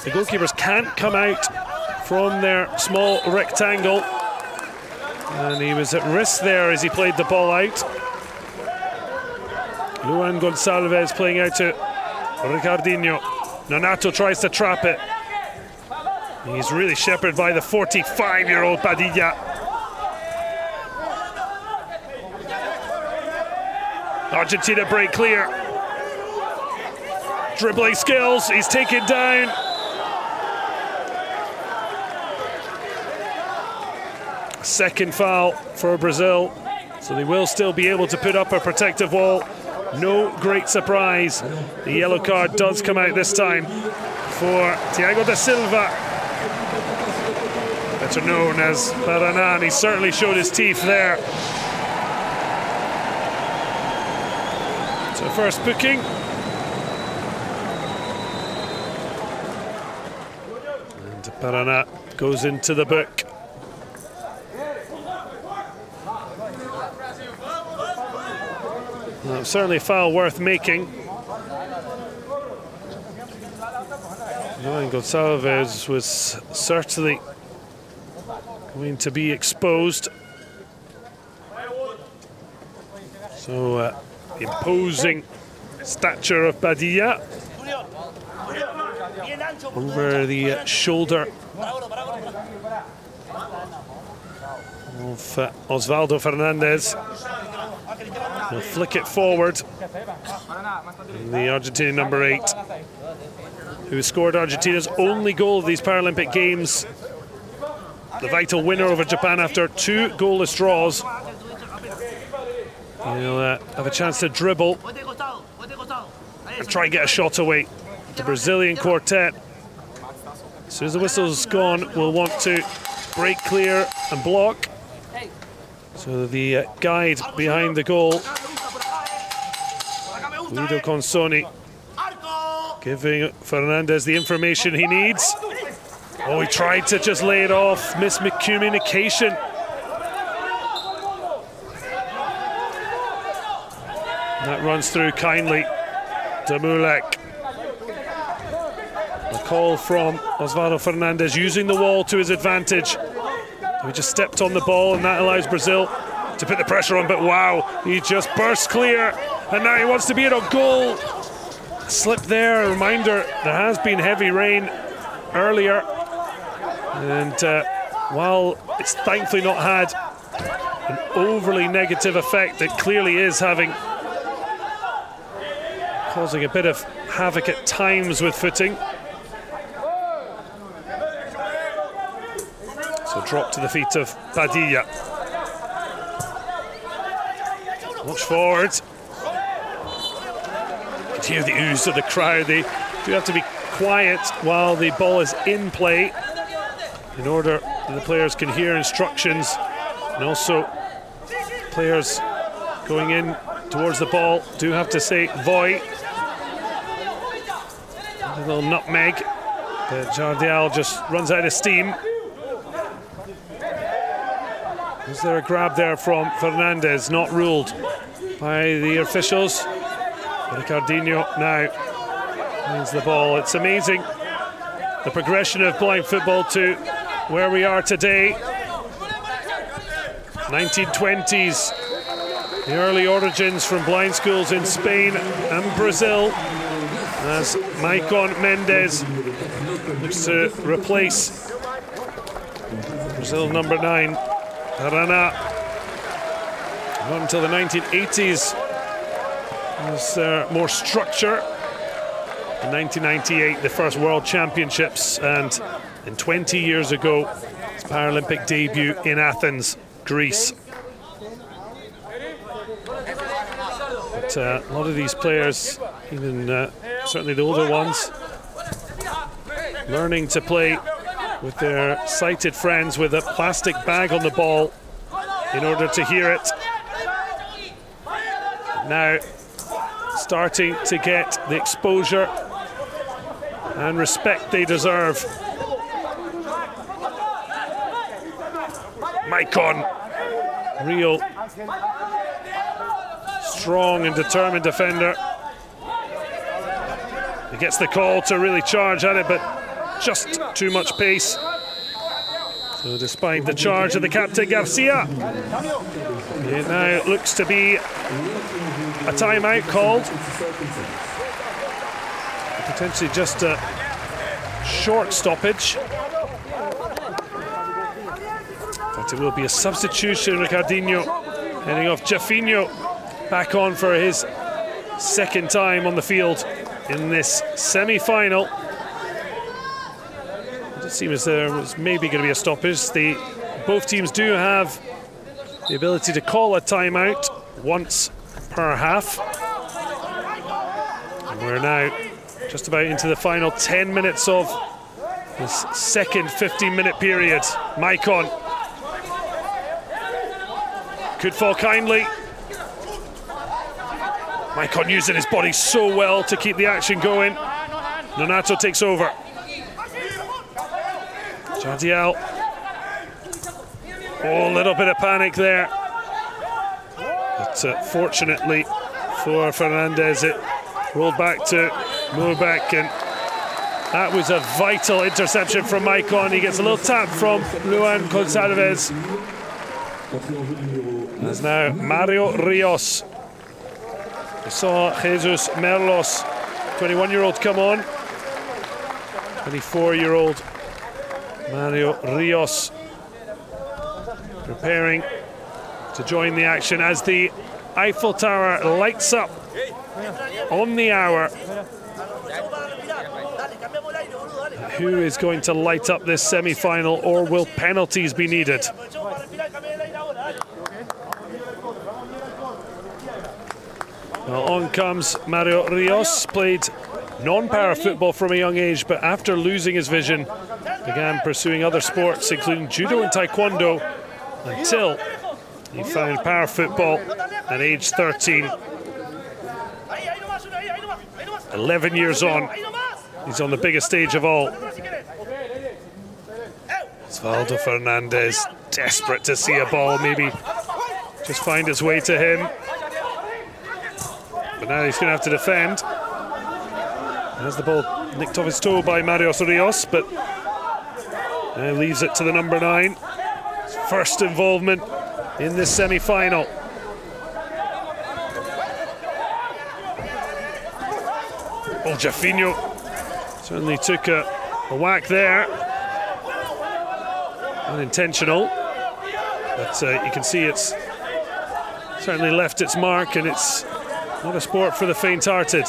The goalkeepers can't come out from their small rectangle, and he was at risk there as he played the ball out. Luan Gonçalves playing out to Ricardinho. Nonato tries to trap it. He's really shepherded by the 45-year-old Padilla. Argentina break clear. Dribbling skills, he's taken down. Second foul for Brazil, so they will still be able to put up a protective wall. No great surprise. The yellow card does come out this time for Thiago da Silva, better known as Paraná, and he certainly showed his teeth there. So first booking. And Paraná goes into the book. Well, certainly a foul worth making. Luan Gonçalves was certainly going to be exposed. So imposing stature of Padilla over the shoulder of Osvaldo Fernandez. He'll flick it forward. And the Argentinian number 8, who scored Argentina's only goal of these Paralympic Games, the vital winner over Japan after 2 goalless draws. He'll have a chance to dribble and try and get a shot away. The Brazilian quartet, as soon as the whistle's gone, will want to break clear and block. So the guide behind the goal, Guido Consoni, giving Fernandez the information he needs. Oh, he tried to just lay it off, miscommunication. That runs through kindly to MULECK. A call from Osvaldo Fernandez, using the wall to his advantage. He just stepped on the ball, and that allows Brazil to put the pressure on, but wow, he just burst clear, and now he wants to be in on goal. A slip there, a reminder, there has been heavy rain earlier, and while it's thankfully not had an overly negative effect, it clearly is causing a bit of havoc at times with footing. So drop to the feet of Padilla. Watch forward. You can hear the ooze of the crowd. They do have to be quiet while the ball is in play in order that the players can hear instructions, and also players going in towards the ball do have to say voy. A little nutmeg, but Jardiel just runs out of steam. Is there a grab there from Fernandez? Not ruled by the officials. Ricardinho now Finds the ball. It's amazing the progression of blind football to where we are today. 1920s, the early origins from blind schools in Spain and Brazil, as Maicon Mendes looks to replace Brazil number 9, Paraná. Not until the 1980s was there more structure. In 1998, the first World Championships, and in 20 years ago, his Paralympic debut in Athens, Greece. But a lot of these players, even certainly the older ones, learning to play with their sighted friends with a plastic bag on the ball in order to hear it. Now starting to get the exposure and respect they deserve. Maicon, real strong and determined defender. He gets the call to really charge at it, but just too much pace. So despite the charge of the captain Garcia, it now looks to be a timeout called. Potentially just a short stoppage. But it will be a substitution. Ricardinho heading off. Jafinho back on for his second time on the field in this semi-final. It seems as there was maybe going to be a stoppage. Both teams do have the ability to call a timeout once per half. And we're now just about into the final 10 minutes of this second 15-minute period. Maicon could fall kindly. Maicon using his body so well to keep the action going. Nonato takes over. Jardiel. Oh, a little bit of panic there. But fortunately for Fernandez, it rolled back to Moubek, and that was a vital interception from Maicon. He gets a little tap from Luan Gonçalves. There's now Mario Rios. We saw Jesus Merlos, 21-year-old, come on. 24-year-old Mario Rios preparing to join the action as the Eiffel Tower lights up on the hour. Who is going to light up this semi-final, or will penalties be needed? Well, on comes Mario Rios. Played non-para football from a young age, but after losing his vision, began pursuing other sports, including judo and taekwondo, until he found para football at age 13. 11 years on, he's on the biggest stage of all. Osvaldo Fernandez, desperate to see a ball maybe just find its way to him. But now he's going to have to defend. Has the ball nicked off his toe by Mario Rios, but leaves it to the number 9. His first involvement in this semi-final. Oh, Jafinho certainly took a whack there. Unintentional, but you can see it's certainly left its mark, and it's not a sport for the faint-hearted.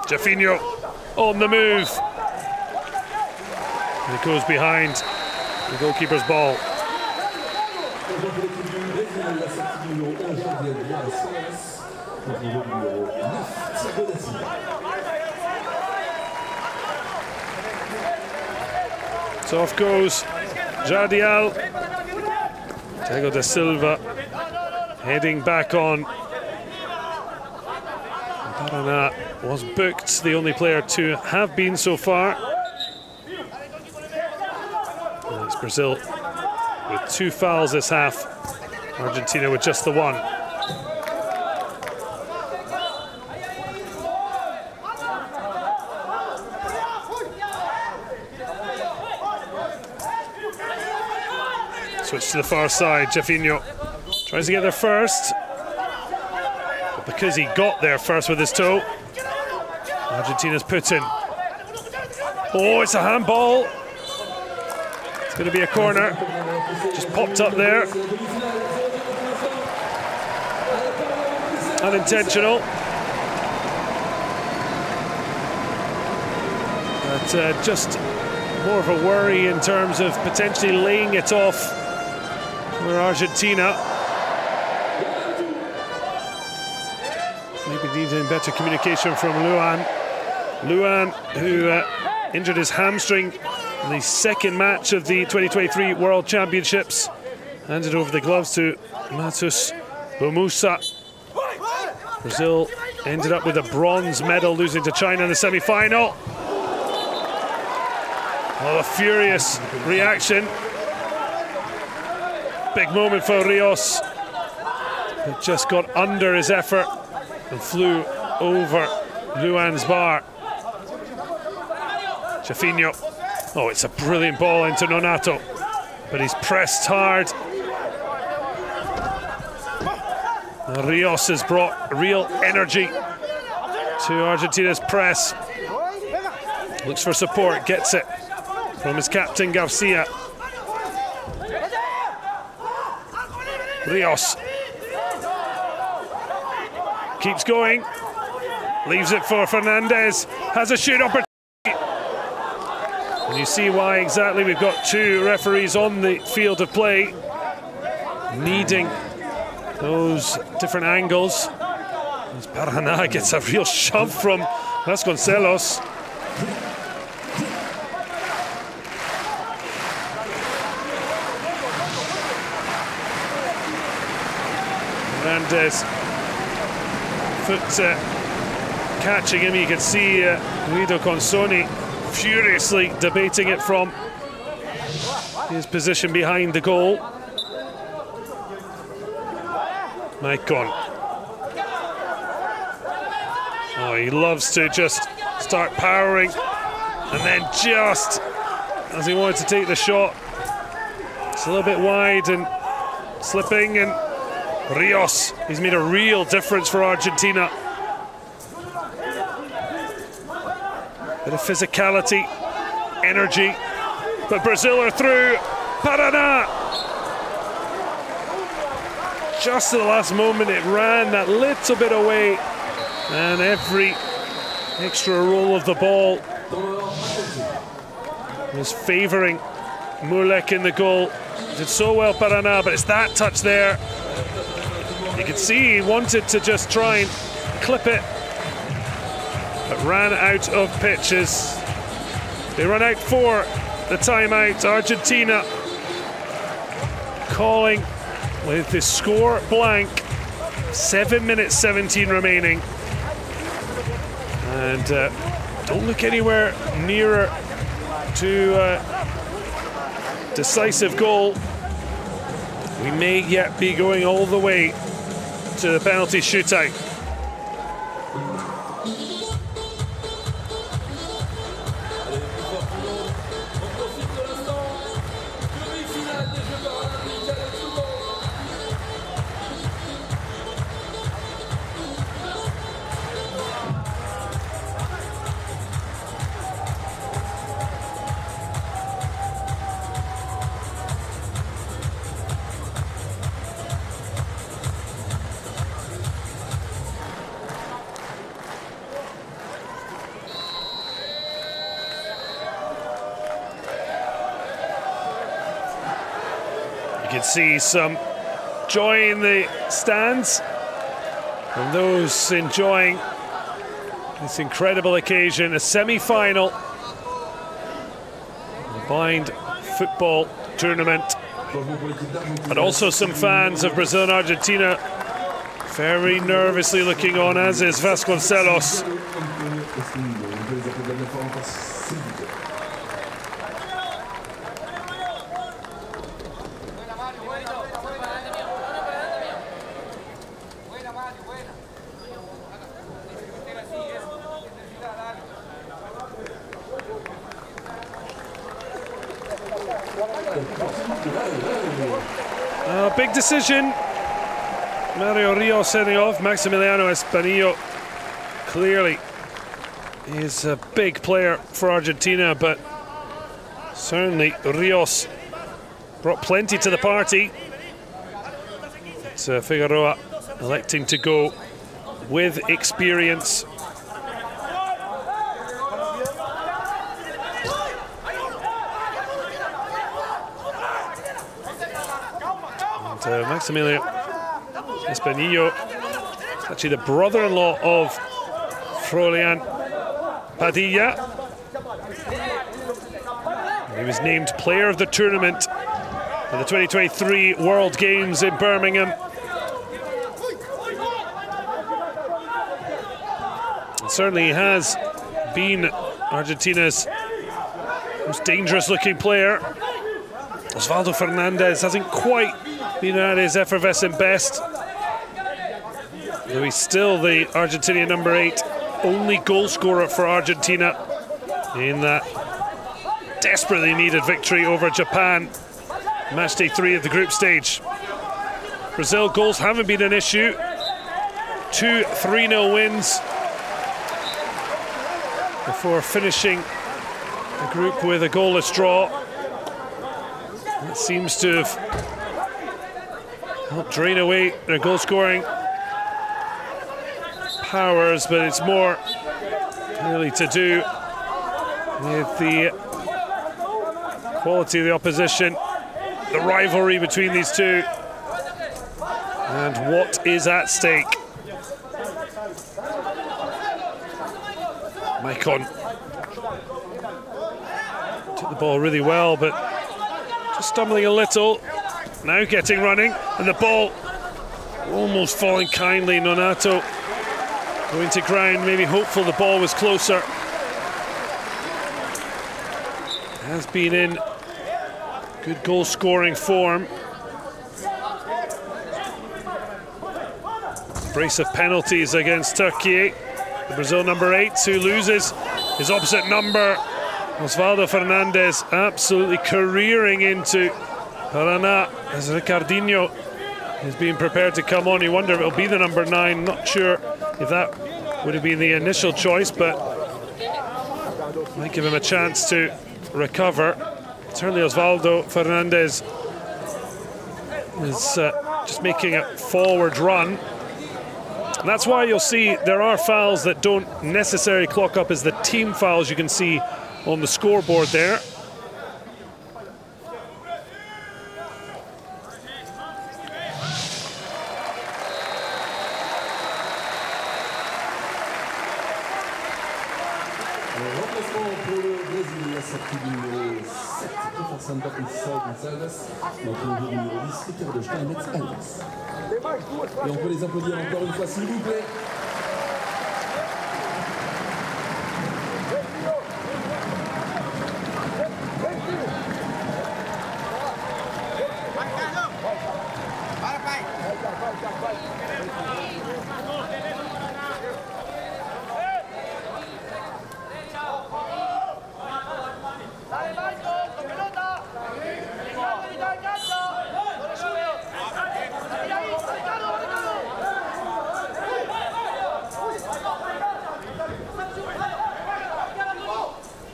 Jafinho on the move. And it goes behind the goalkeeper's ball. So off goes Jardiel. Thiago da Silva heading back on. Paraná was booked, the only player to have been so far. And it's Brazil with 2 fouls this half. Argentina with just the 1. Switch to the far side. Jafinho tries to get there first, but because he got there first with his toe, Argentina's put in. Oh, it's a handball. It's going to be a corner. Just popped up there. Unintentional. But just more of a worry in terms of potentially laying it off for Argentina. Maybe needing better communication from Luan. Luan, who injured his hamstring in the second match of the 2023 World Championships, handed over the gloves to Matheus BUMUSSA. Brazil ended up with a bronze medal, losing to China in the semi-final. Oh, a furious reaction. Big moment for RIOS. It just got under his effort and flew over Luan's bar. Jafinho. Oh, it's a brilliant ball into Nonato, but he's pressed hard. RIOS has brought real energy to Argentina's press. Looks for support, gets it from his captain Garcia. RIOS keeps going, leaves it for Fernandez, has a shoot opportunity. And you see why exactly we've got two referees on the field of play, needing those different angles. As Paraná gets a real shove from Vasconcelos. Mendes foot catching him. You can see Guido CONSONI furiously debating it from his position behind the goal. Maicon. Oh, he loves to just start powering, and then just as he wanted to take the shot, it's a little bit wide and slipping, and RIOS, he's made a real difference for Argentina. Bit of physicality, energy, but Brazil are through. Paraná! Just at the last moment, it ran that little bit away, and every extra roll of the ball was favouring MULECK in the goal. Did so well, Paraná, but it's that touch there. You can see he wanted to just try and clip it, but ran out of pitches. They run out for the timeout. Argentina calling with the score blank. 7 minutes 17 remaining. And don't look anywhere nearer to a decisive goal. We may yet be going all the way to the penalty shootout. You can see some joy in the stands and those enjoying this incredible occasion, a semi-final, a blind football tournament, but also some fans of Brazil and Argentina very nervously looking on, as is Vasconcelos. Big decision. Mario Rios setting off. Maximiliano ESPINILLO clearly is a big player for Argentina, but certainly Rios brought plenty to the party. It's Figueroa electing to go with experience. And Maximiliano ESPINILLO, actually the brother-in-law of Froilan Padilla. He was named player of the tournament at the 2023 World Games in Birmingham. And certainly he has been Argentina's most dangerous-looking player. Osvaldo Fernandez hasn't quite been at his effervescent best, though he's still the Argentinian number 8, only goal scorer for Argentina in that desperately needed victory over Japan, match day 3 of the group stage. Brazil goals haven't been an issue. 2 3-0 wins before finishing the group with a goalless draw. That seems to have helped drain away their goal scoring powers, but it's more really to do with the quality of the opposition, the rivalry between these two, and what is at stake. Maicon took the ball really well, but just stumbling a little. Now getting running, and the ball almost falling kindly. Nonato going to ground, maybe hopeful the ball was closer. Has been in good goal scoring form. Brace of penalties against Turkey. The Brazil number 8 who loses his opposite number. Osvaldo Fernandez absolutely careering into Paraná as Ricardinho is being prepared to come on. You wonder if it'll be the number 9. Not sure if that would have been the initial choice, but might give him a chance to recover. Certainly Osvaldo Fernandez is just making a forward run. And that's why you'll see there are fouls that don't necessarily clock up as the team fouls you can see on the scoreboard there. GONCALVES notre nouveau numéro 10, Ricardo STEINMETZ ALVES. Et on peut les applaudir encore une fois, s'il vous plaît.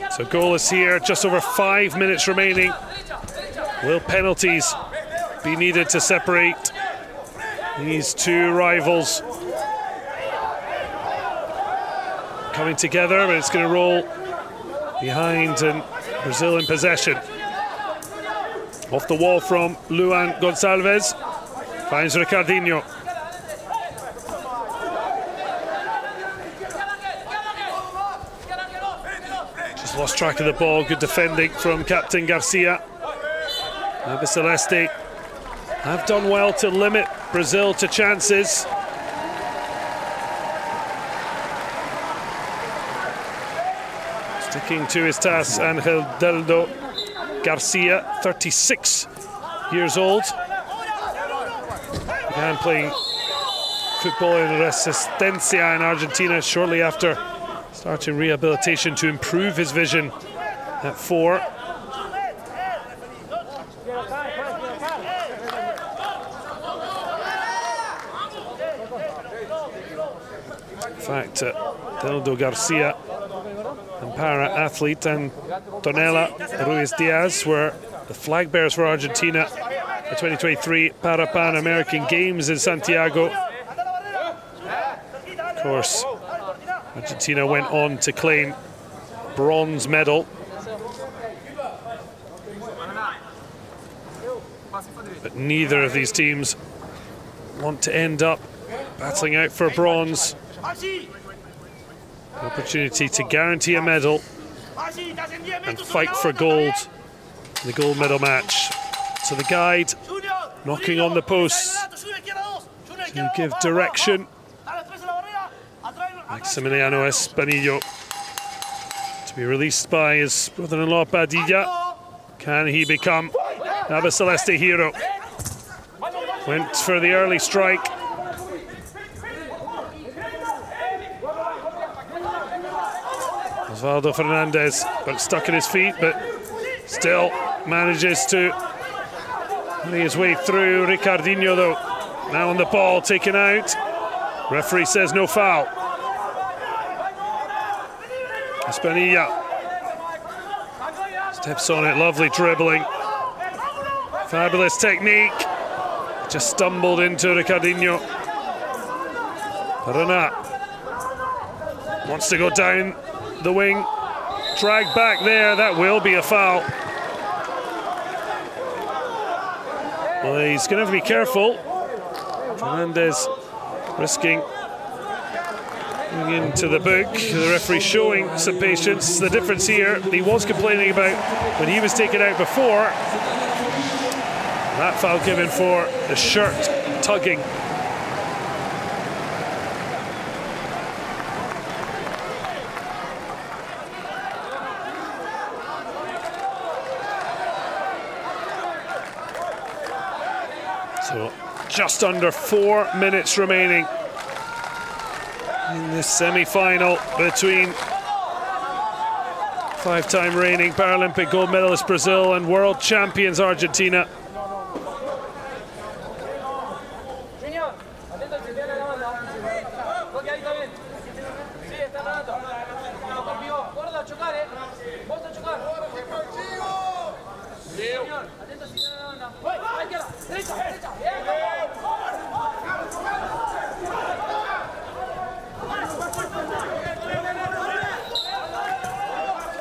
So goalless here, just over 5 minutes remaining. Will penalties be needed to separate these two rivals? Coming together, but it's going to roll behind, and Brazil in possession. Off the wall from Luan Goncalves, finds Ricardinho. Lost track of the ball, good defending from Captain Garcia. Now the Celeste have done well to limit Brazil to chances. Sticking to his task, Angel Deldo Garcia, 36 years old. Began playing football in Resistencia in Argentina shortly after starting rehabilitation to improve his vision at 4. In fact, Deldo Garcia and para-athlete Antonella Ruiz Diaz were the flag bearers for Argentina at the 2023 Pan American Games in Santiago. Of course, Argentina went on to claim bronze medal. But neither of these teams want to end up battling out for bronze. An opportunity to guarantee a medal and fight for gold in the gold medal match. So the guide knocking on the posts to give direction. Maximiliano Espinillo to be released by his brother-in-law Padilla. Can he become Nava Celeste hero? Went for the early strike. Osvaldo Fernandez got stuck in his feet, but still manages to play his way through. Ricardinho, though, now on the ball, taken out. Referee says no foul. Espinilla steps on it, lovely dribbling. Fabulous technique. Just stumbled into Ricardinho. Renat wants to go down the wing. Dragged back there, that will be a foul. Well, he's going to have to be careful. Fernandez risking going into the book. The referee showing some patience. The difference here, he was complaining about when he was taken out before. That foul given for the shirt tugging. So just under 4 minutes remaining in this semi-final between five-time reigning Paralympic gold medalist Brazil and world champions Argentina.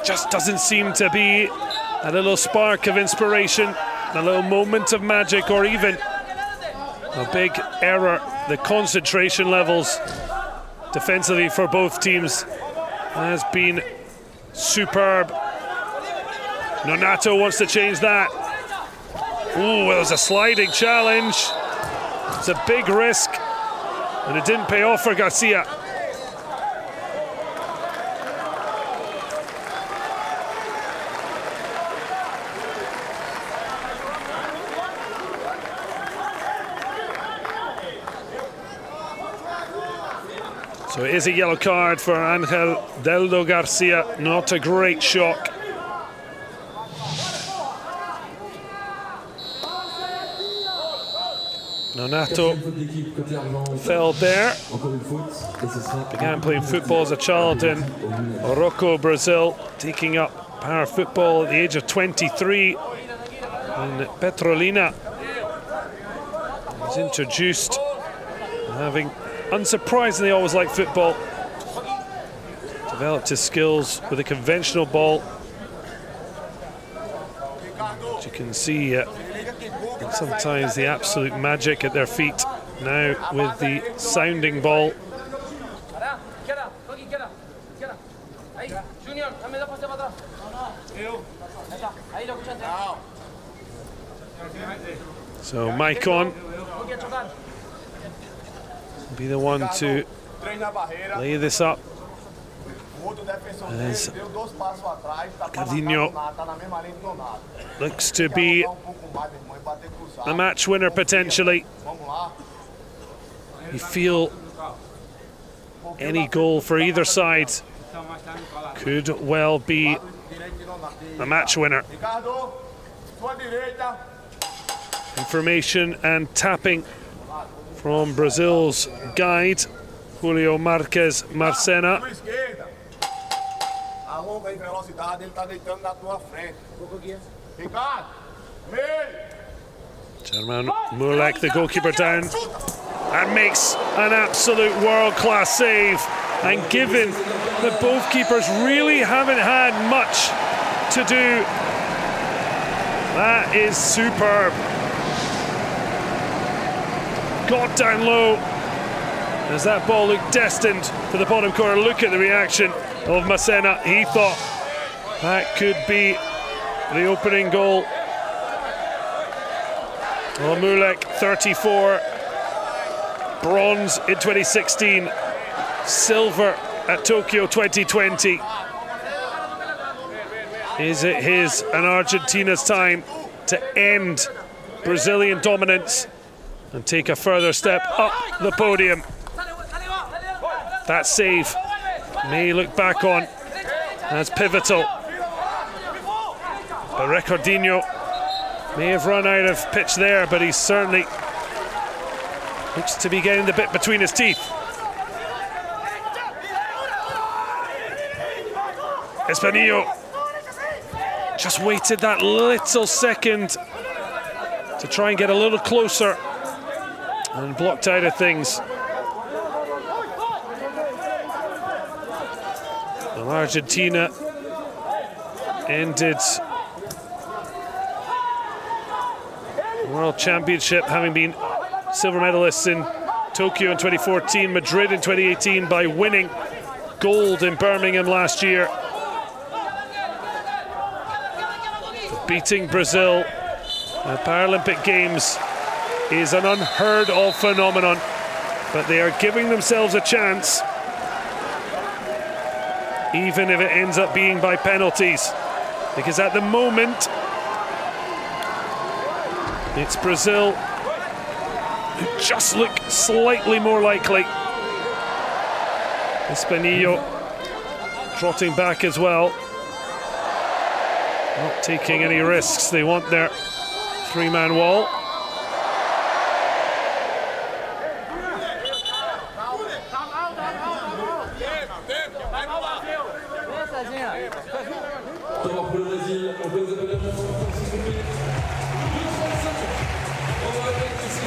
Just doesn't seem to be a little spark of inspiration, a little moment of magic, or even a big error. The concentration levels defensively for both teams has been superb. Nonato wants to change that. Ooh, it was a sliding challenge. It's a big risk, and it didn't pay off for Garcia. So it is a yellow card for Angel Deldo Garcia. Not a great shock. Nonato fell there. Began playing football as a child in Morocco, Brazil, taking up para football at the age of 23 in Petrolina. He was introduced, having unsurprisingly always liked football. Developed his skills with a conventional ball. As you can see, sometimes the absolute magic at their feet. Now with the sounding ball. So Maicon will be the one to lay this up. As Jardiel looks to be a match winner potentially. You feel any goal for either side could well be a match winner. Information and tapping from Brazil's guide, Julio Marquez Marcena. Alonga em velocidade, ele está deitando na tua frente. Ricardo, meio. German MULECK, the goalkeeper, down and makes an absolute world-class save. And given that both keepers really haven't had much to do, that is superb. Got down low as that ball looked destined for the bottom corner. Look at the reaction of Macena. He thought that could be the opening goal. Well, MULECK 34, bronze in 2016, silver at Tokyo 2020. Is it his and Argentina's time to end Brazilian dominance and take a further step up the podium? That save may look back on as pivotal, but Ricardinho may have run out of pitch there, but he certainly looks to be getting the bit between his teeth. Espinillo just waited that little second to try and get a little closer and blocked out of things. Well, Argentina ended the World Championship having been silver medalists in Tokyo in 2014, Madrid in 2018 by winning gold in Birmingham last year. Beating Brazil at Paralympic Games is an unheard of phenomenon, but they are giving themselves a chance, even if it ends up being by penalties, because at the moment it's Brazil who just look slightly more likely. Espinillo trotting back as well, not taking any risks. They want their three-man wall.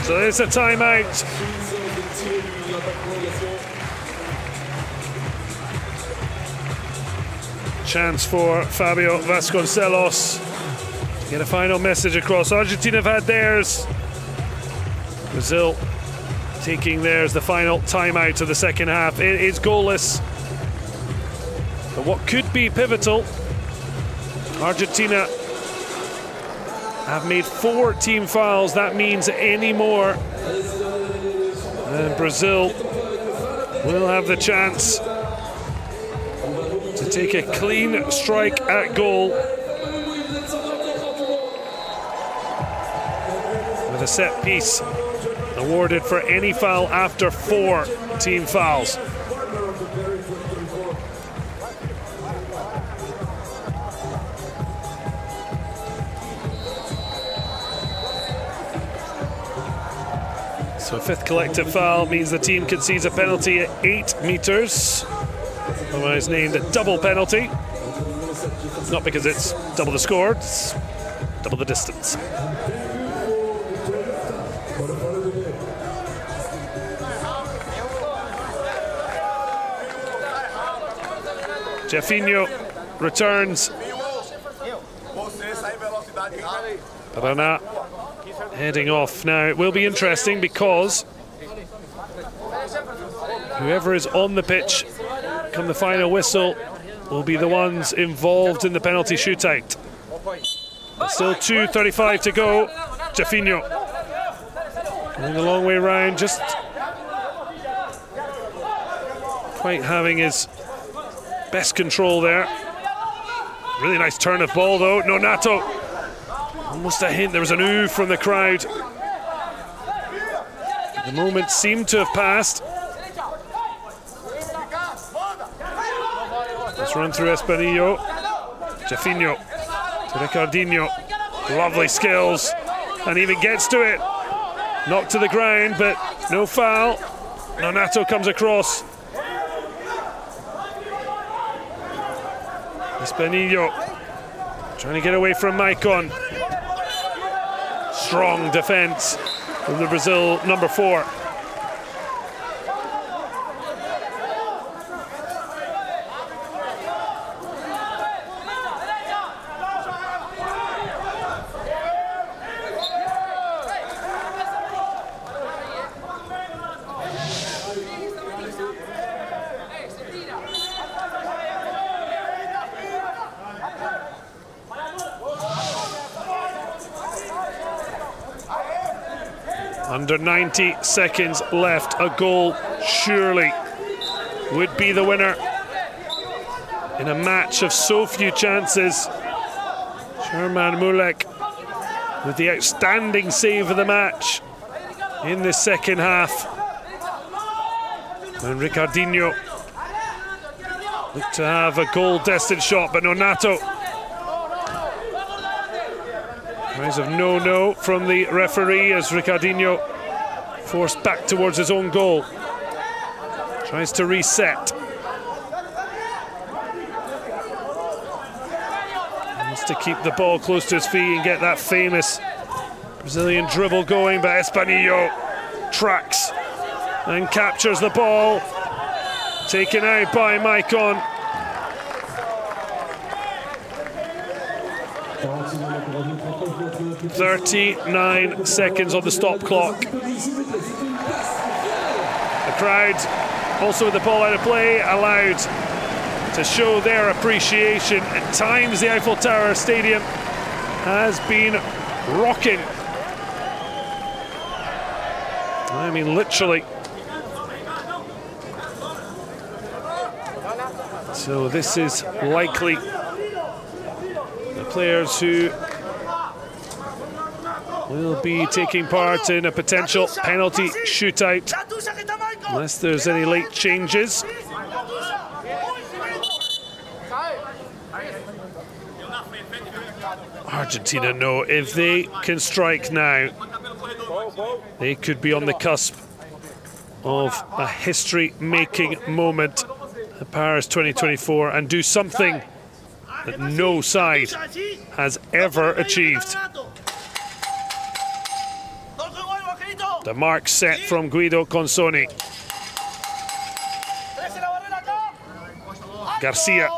So there's a timeout. Chance for Fabio Vasconcelos to get a final message across. Argentina have had theirs. Brazil taking theirs, the final timeout of the second half. It is goalless. But what could be pivotal, Argentina have made 4 team fouls. That means any more, and Brazil will have the chance to take a clean strike at goal with a set piece awarded for any foul after 4 team fouls. So a 5th collective foul means the team concedes a penalty at 8 meters. Otherwise named a double penalty. Not because it's double the score, it's double the distance. Jefinho returns. Paraná heading off. Now it will be interesting because whoever is on the pitch come the final whistle will be the ones involved in the penalty shootout. Still 2:35 to go. Jefinho going a long way round, just quite having his best control there. Really nice turn of ball though. Nonato, almost a hint, there was an ooh from the crowd. The moment seemed to have passed. Let's run through Espinillo. Jefinho to Ricardinho. Lovely skills, and even gets to it. Knocked to the ground, but no foul. Nonato comes across. ESPINILLO trying to get away from Maicon. Strong defense from the Brazil number 4. Under 90 seconds left. A goal surely would be the winner in a match of so few chances. Sherman Mulek with the outstanding save of the match in the second half. And Ricardinho looked to have a goal-destined shot, but Nonato. Cries of no from the referee as Ricardinho forced back towards his own goal. Tries to reset. Wants to keep the ball close to his feet and get that famous Brazilian dribble going, but ESPINILLO tracks and captures the ball. Taken out by Maicon. "39 seconds on the stop clock." The crowd, also with the ball out of play, allowed to show their appreciation. At times, the Eiffel Tower Stadium has been rocking. I mean, literally. So this is likely the players who will be taking part in a potential penalty shootout, unless there's any late changes. Argentina know if they can strike now, they could be on the cusp of a history-making moment at Paris 2024 and do something that no side has ever achieved. The mark set from Guido Consoni. Garcia.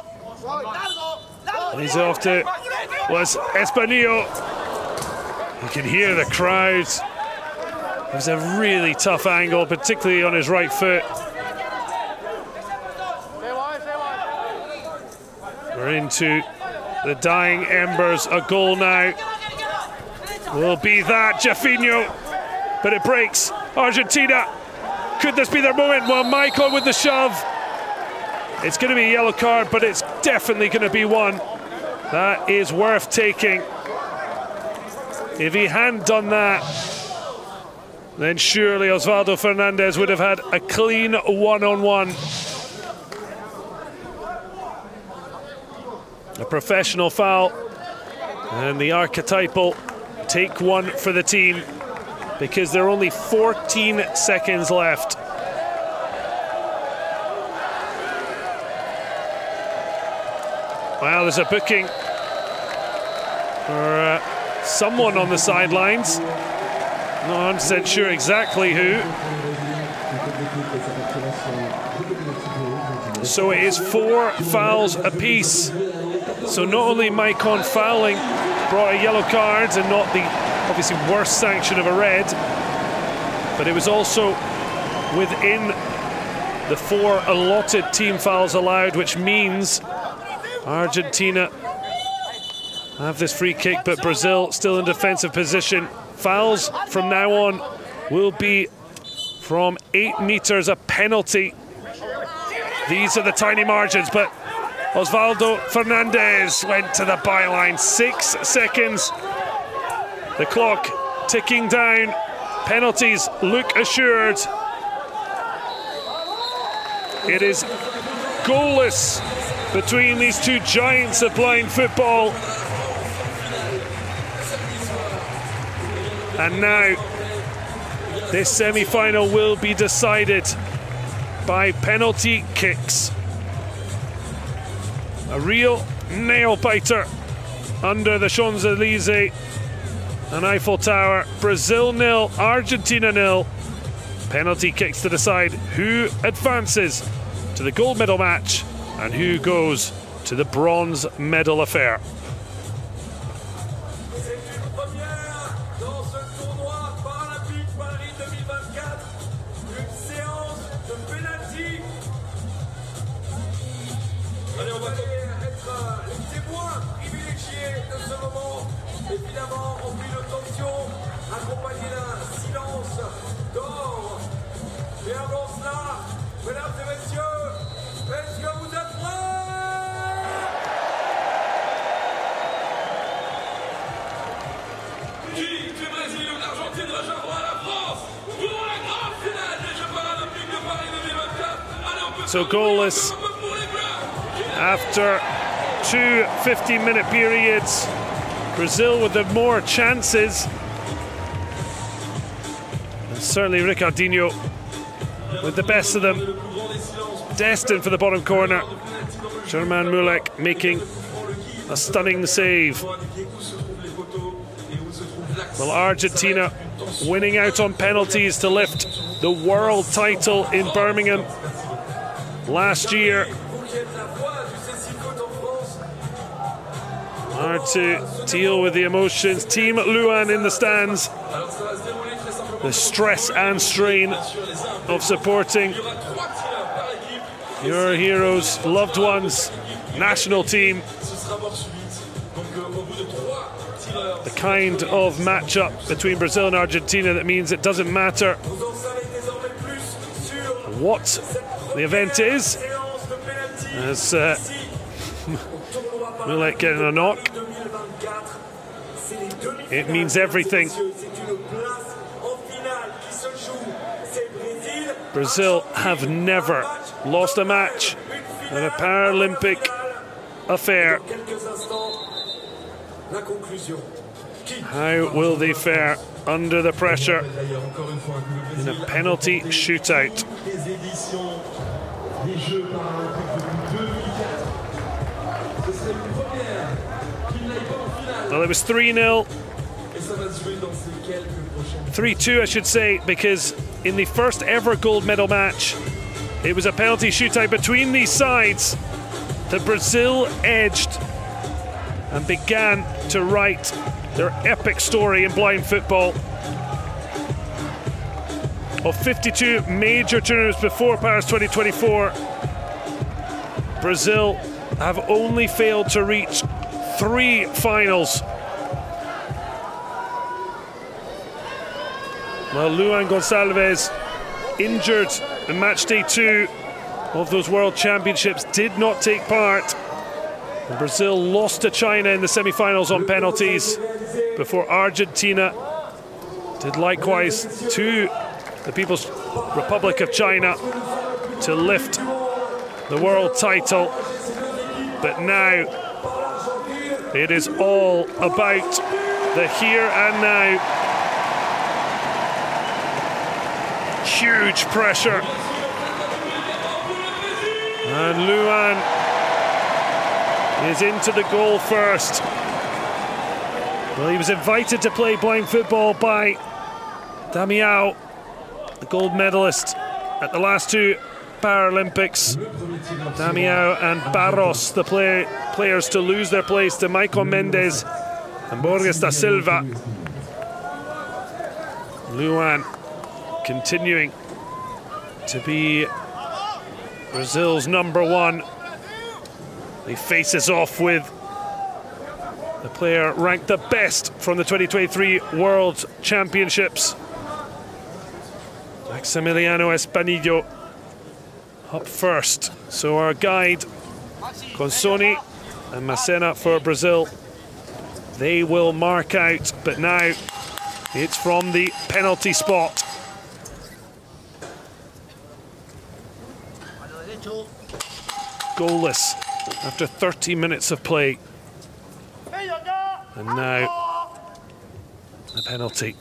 He's off to was ESPINILLO. You can hear the crowd. It was a really tough angle, particularly on his right foot. We're into the dying embers. A goal now will be that. Jafinho, but it breaks. Argentina, could this be their moment? Well, Maicon with the shove. It's going to be a yellow card, but it's definitely going to be one that is worth taking. If he hadn't done that, then surely Osvaldo Fernandez would have had a clean one-on-one. A professional foul, and the archetypal take one for the team, because there are only 14 seconds left. Well, there's a booking for someone on the sidelines. Not 100% sure exactly who. So it is 4 fouls apiece. So not only Maicon fouling brought a yellow card and not the obviously worst sanction of a red, but it was also within the 4 allotted team fouls allowed, which means Argentina have this free kick, but Brazil still in defensive position. Fouls from now on will be from 8 meters, a penalty. These are the tiny margins, but Osvaldo Fernandez went to the byline. 6 seconds. The clock ticking down. Penalties look assured. It is goalless between these two giants of blind football. And now this semi-final will be decided by penalty kicks. A real nail-biter under the Champs-Élysées and Eiffel Tower. Brazil 0, Argentina 0. Penalty kicks to decide who advances to the gold medal match and who goes to the bronze medal affair. C'est une première dans ce tournoi Paralympique Paris 2024. Une séance de pénalty. Allez, on va être les témoins privilégiés de ce moment. Évidemment, rempli de tension, accompagné d'un silence d'or. Et avant cela, mesdames et messieurs, est-ce que vous êtes prêts? Qui du Brésil ou de l'Argentine rejoindra la France pour la grande finale des Jeux Paralympiques de Paris 2024. Allez, on peut So goalless pour les Bleus. after 2 15-minute periods. Brazil with the more chances. And certainly Ricardinho with the best of them. Destined for the bottom corner. German Mulek making a stunning save. Well, Argentina winning out on penalties to lift the world title in Birmingham last year. Hard to deal with the emotions. Team Luan in the stands. The stress and strain of supporting your heroes, loved ones, national team. The kind of matchup between Brazil and Argentina that means it doesn't matter what the event is, as Mulek getting a knock. It means everything. Brazil have never lost a match at a Paralympic affair. How will they fare under the pressure in a penalty shootout? Well, it was 3-0. 3-2, I should say, because in the first ever gold medal match, it was a penalty shootout between these sides that Brazil edged and began to write their epic story in blind football. Of 52 major tournaments before Paris 2024, Brazil have only failed to reach 3 finals. Well, Luan Gonçalves, injured in match day 2 of those World Championships, did not take part. And Brazil lost to China in the semi-finals on penalties before Argentina did likewise to the People's Republic of China to lift the world title. But now it is all about the here and now. Huge pressure. And Luan is into the goal first. Well, he was invited to play blind football by Damião, the gold medalist at the last 2 Paralympics. Damião and Barros, the players to lose their place to Maicon, Mendes and Borges da Silva. Luan continuing to be Brazil's #1. He faces off with the player ranked the best from the 2023 World Championships, Maximiliano ESPINILLO, up first. So our guide, Consoni and Macena for Brazil, they will mark out, but now it's from the penalty spot. Goalless after 30 minutes of play. And now the penalty.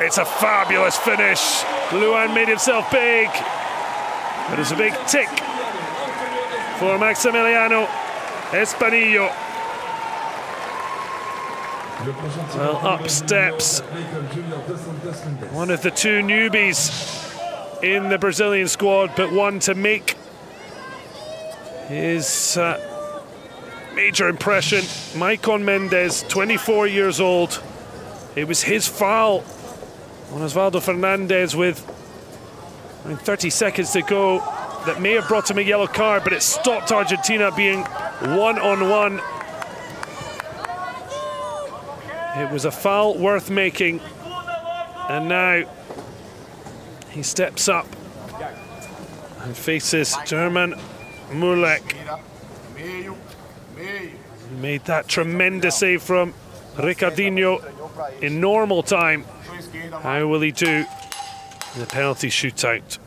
It's a fabulous finish. Luan made himself big. But it's a big tick for Maximiliano ESPINILLO. Well, up steps one of the two newbies in the Brazilian squad, but one to make his major impression. Maicon Mendes, 24 years old. It was his foul on Osvaldo Fernandez with 30 seconds to go that may have brought him a yellow card, but it stopped Argentina being one-on-one. It was a foul worth making, and now he steps up and faces German MULECK. He made that tremendous save from Ricardinho in normal time. How will he do in the penalty shootout?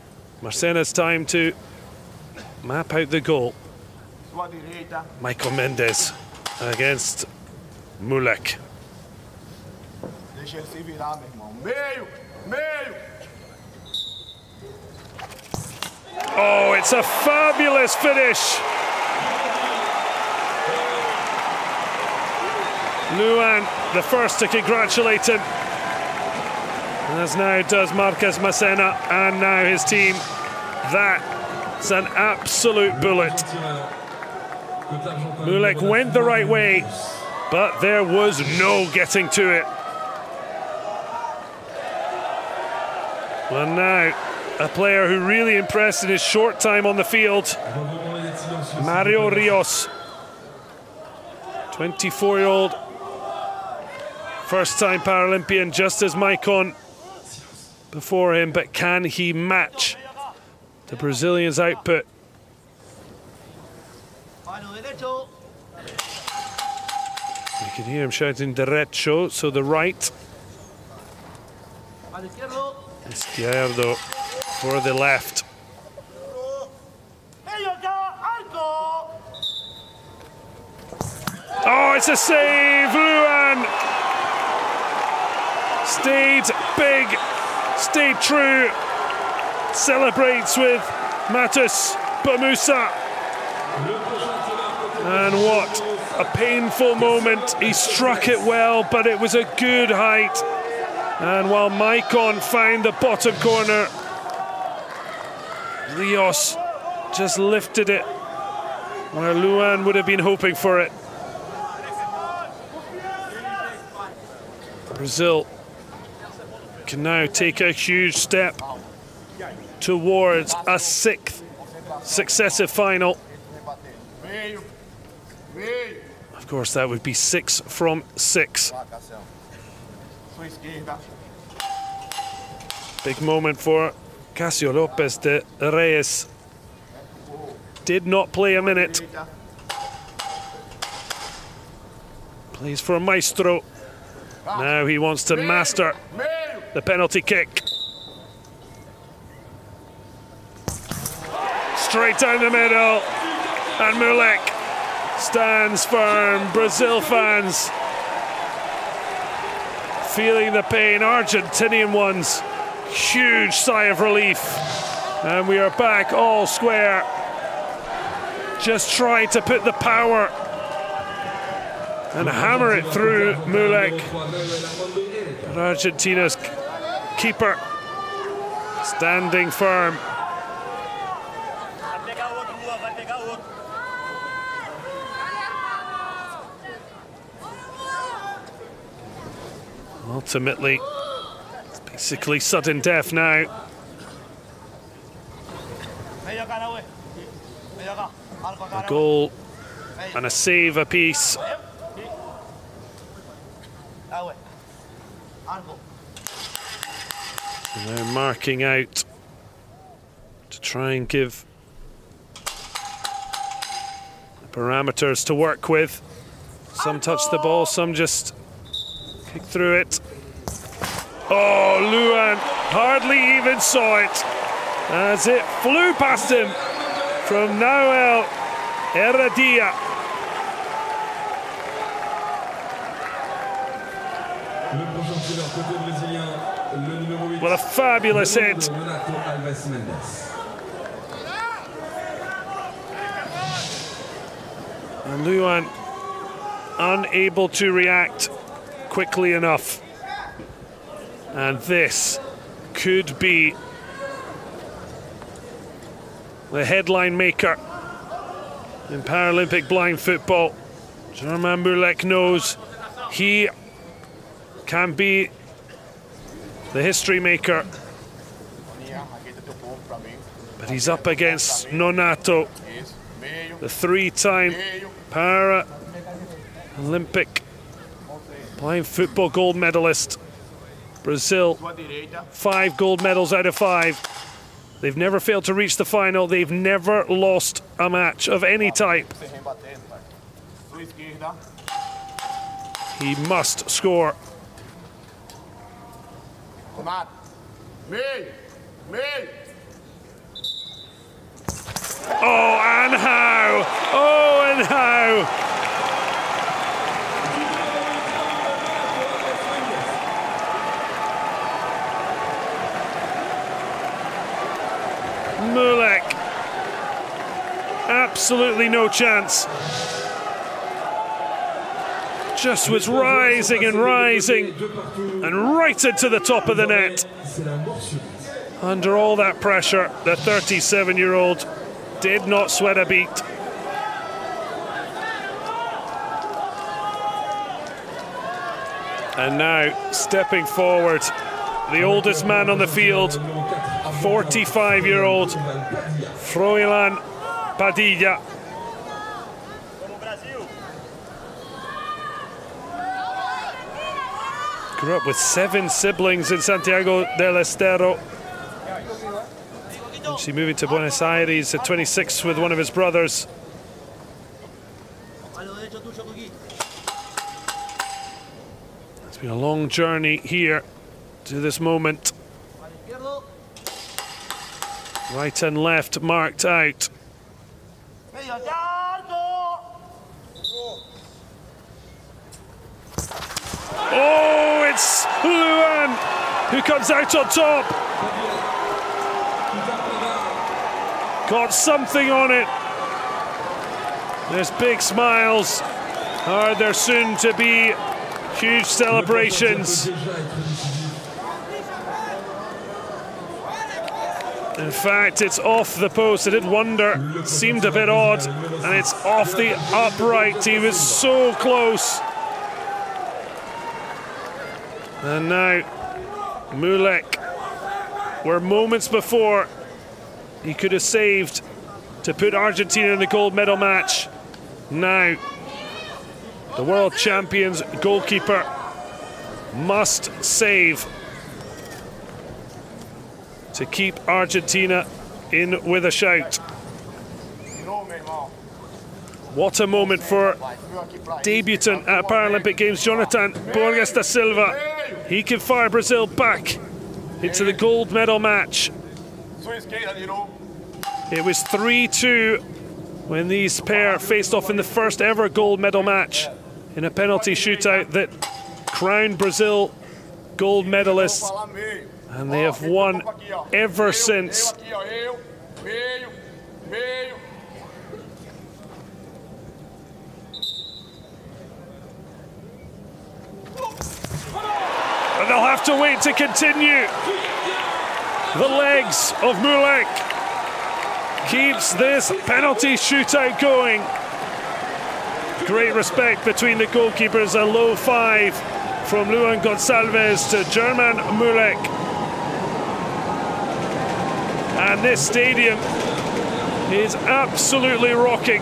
Marcena's time to map out the goal. Maicon Mendes against MULECK. Oh, it's a fabulous finish. Luan, the first to congratulate him, as now does Marcus Macena and now his team. That's an absolute bullet. MULECK went the right way, but there was no getting to it. Well, now a player who really impressed in his short time on the field, Mario Rios, 24-year-old, first-time Paralympian, just as Maicon before him, but can he match the Brazilian's output? You can hear him shouting derecho, so the right. Izquierdo for the left. Oh, it's a save, Luan! Stayed big, stayed true. Celebrates with Matheus, BUMUSSA. And what a painful moment. He struck it well, but it was a good height. And while Maicon found the bottom corner, Rios just lifted it where Luan would have been hoping for it. Brazil can now take a huge step towards a sixth successive final. Of course, that would be 6 from 6. Big moment for Cassio Lopes de REIS. Did not play a minute. Plays for Maestro. Now he wants to master the penalty kick. Straight down the middle. And MULECK stands firm. Brazil fans feeling the pain. Argentinian ones, huge sigh of relief. And we are back all square. Just trying to put the power and hammer it through MULECK. But Argentina's keeper standing firm. Ultimately, it's basically sudden death now. A goal and a save apiece. And they're marking out to try and give the parameters to work with. Some touch the ball, some just kick through it. Oh, Luan hardly even saw it as it flew past him from Nahuel Heredia. What a fabulous hit. And Luan unable to react quickly enough. And this could be the headline maker in Paralympic blind football. German MULECK knows he can be the history maker. But he's up against Nonato, the three-time Paralympic blind football gold medalist. Brazil, 5 gold medals out of 5. They've never failed to reach the final. They've never lost a match of any type. He must score. Oh, and how? Oh, and how? MULECK, absolutely no chance. Just was rising and rising, and right into the top of the net. Under all that pressure, the 37-year-old did not sweat a beat. And now, stepping forward, the oldest man on the field, 45-year-old Froilan Padilla. Grew up with 7 siblings in Santiago del Estero. Actually moving to Buenos Aires at 26 with one of his brothers. It's been a long journey here to this moment. Right and left marked out. Oh, it's Luan who comes out on top. Got something on it. There's big smiles. Are there soon to be huge celebrations? In fact, it's off the post. I did wonder. It seemed a bit odd. And it's off the upright. He was so close. And now, MULECK, where moments before he could have saved to put Argentina in the gold medal match. Now, the world champions goalkeeper must save to keep Argentina in with a shout. What a moment for debutant at Paralympic Games, Jonathan Borges da Silva. He can fire Brazil back into the gold medal match. It was 3-2 when these pair faced off in the first ever gold medal match in a penalty shootout that crowned Brazil gold medalists. And they have won ever since. And they'll have to wait to continue. The legs of MULECK keeps this penalty shootout going. Great respect between the goalkeepers. A low 5 from Luan Gonçalves to German MULECK. And this stadium is absolutely rocking.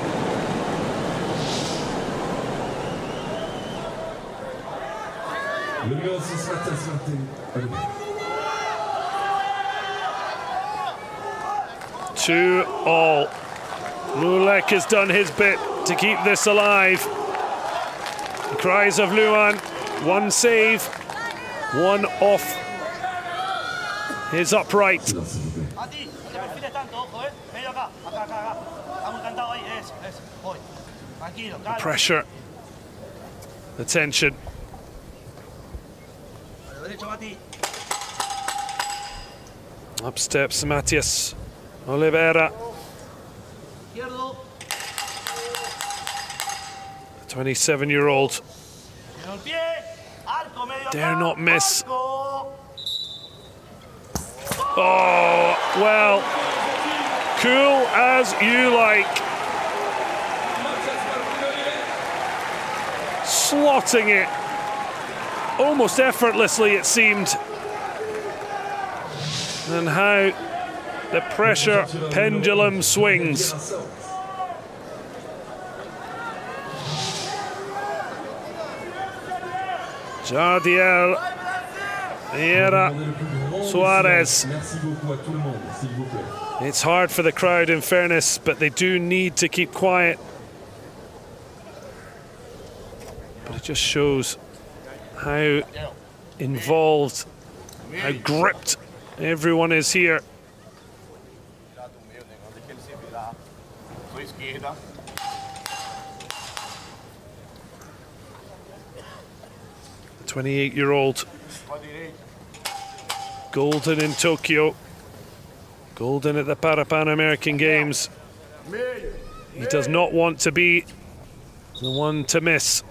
Two all. MULECK has done his bit to keep this alive. The cries of Luan, 1 save, 1 off his upright. The pressure, the tension. Up steps Matias. 27-year-old. Dare not miss. Oh, well, cool as you like. Slotting it almost effortlessly, it seemed. And how the pressure pendulum swings. Jardiel, VIEIRA, SOARES. It's hard for the crowd, in fairness, but they do need to keep quiet. But it just shows how involved, how gripped everyone is here. The 28-year-old, golden in Tokyo, golden at the Pan American Games. He does not want to be the one to miss.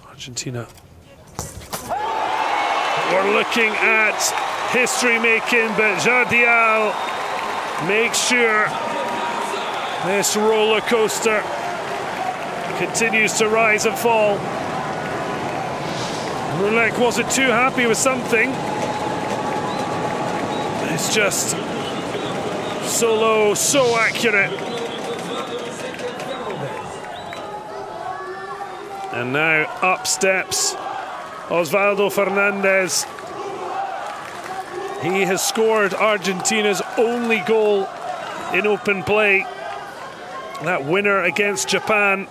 Argentina. We're looking at history making, but Jardiel makes sure this roller coaster continues to rise and fall. MULECK wasn't too happy with something. It's just so low, so accurate. And now up steps Osvaldo Fernandez. He has scored Argentina's only goal in open play. That winner against Japan.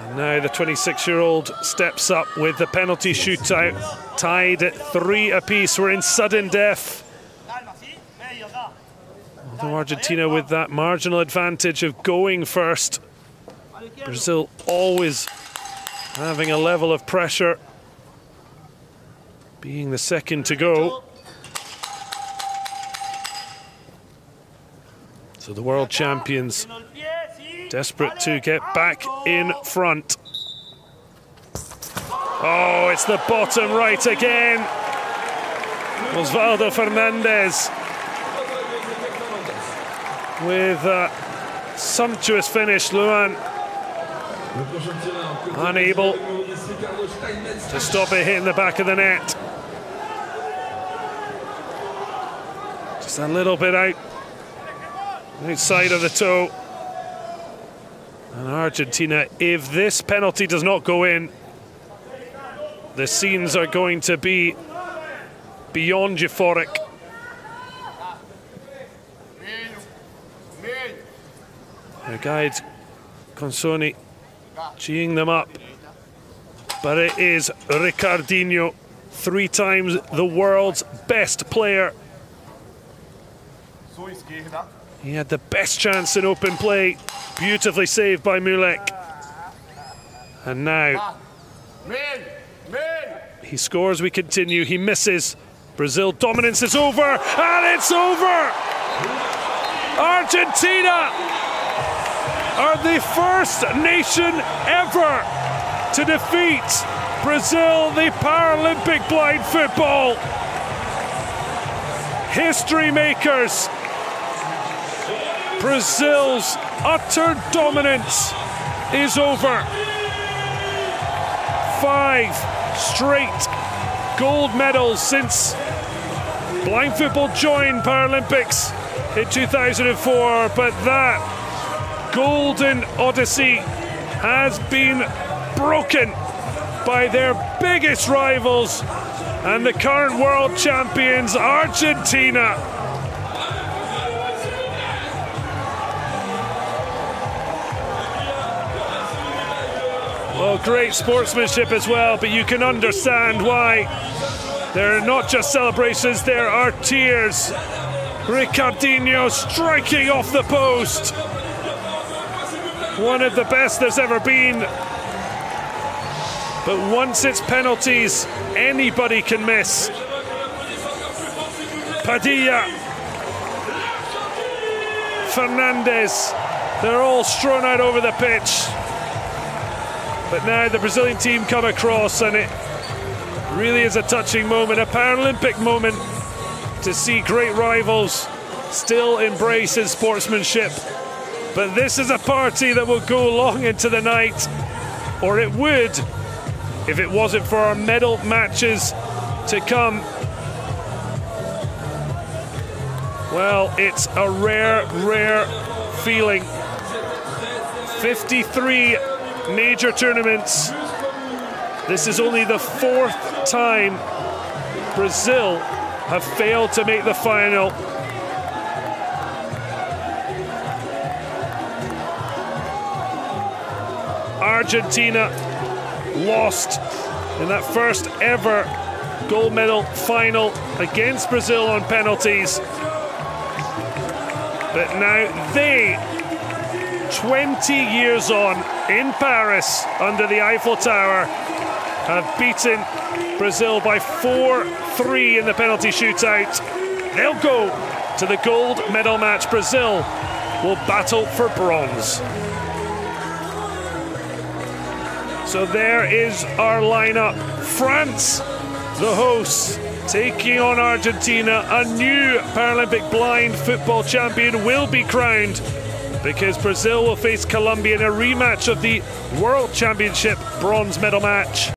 And now the 26-year-old steps up with the penalty shootout. Tied at 3 apiece. We're in sudden death. Although Argentina with that marginal advantage of going first. Brazil always having a level of pressure. Being the second to go. So the world champions desperate to get back in front. Oh, it's the bottom right again. Osvaldo Fernandez with a sumptuous finish. Luan unable to stop it hitting the back of the net. Just a little bit outside of the toe. And Argentina, if this penalty does not go in, the scenes are going to be beyond euphoric. Their guide, CONSONI, geeing them up. But it is Ricardinho, 3 times the world's best player. He had the best chance in open play. Beautifully saved by MULECK. And now he scores, we continue. He misses. Brazil dominance is over, and it's over! Argentina are the first nation ever to defeat Brazil, the Paralympic blind football. History makers. Brazil's utter dominance is over. 5 straight gold medals since blind football joined Paralympics in 2004, but that golden odyssey has been broken by their biggest rivals and the current world champions, Argentina. Well, great sportsmanship as well, but you can understand why. There are not just celebrations, there are tears. Ricardinho striking off the post. One of the best there's ever been. But once it's penalties, anybody can miss. Padilla. Fernandes. They're all strewn out over the pitch. But now the Brazilian team come across, and it really is a touching moment, a Paralympic moment, to see great rivals still embrace his sportsmanship. But this is a party that will go long into the night, or it would if it wasn't for our medal matches to come. Well, it's a rare, rare feeling. 53 major tournaments. This is only the 4th time Brazil have failed to make the final. Argentina lost in that first ever gold medal final against Brazil on penalties. But now they, 20 years on in Paris under the Eiffel Tower, have beaten Brazil by 4-3 in the penalty shootout. They'll go to the gold medal match. Brazil will battle for bronze. So there is our lineup. France, the hosts, taking on Argentina. A new Paralympic blind football champion will be crowned, because Brazil will face Colombia in a rematch of the World Championship bronze medal match.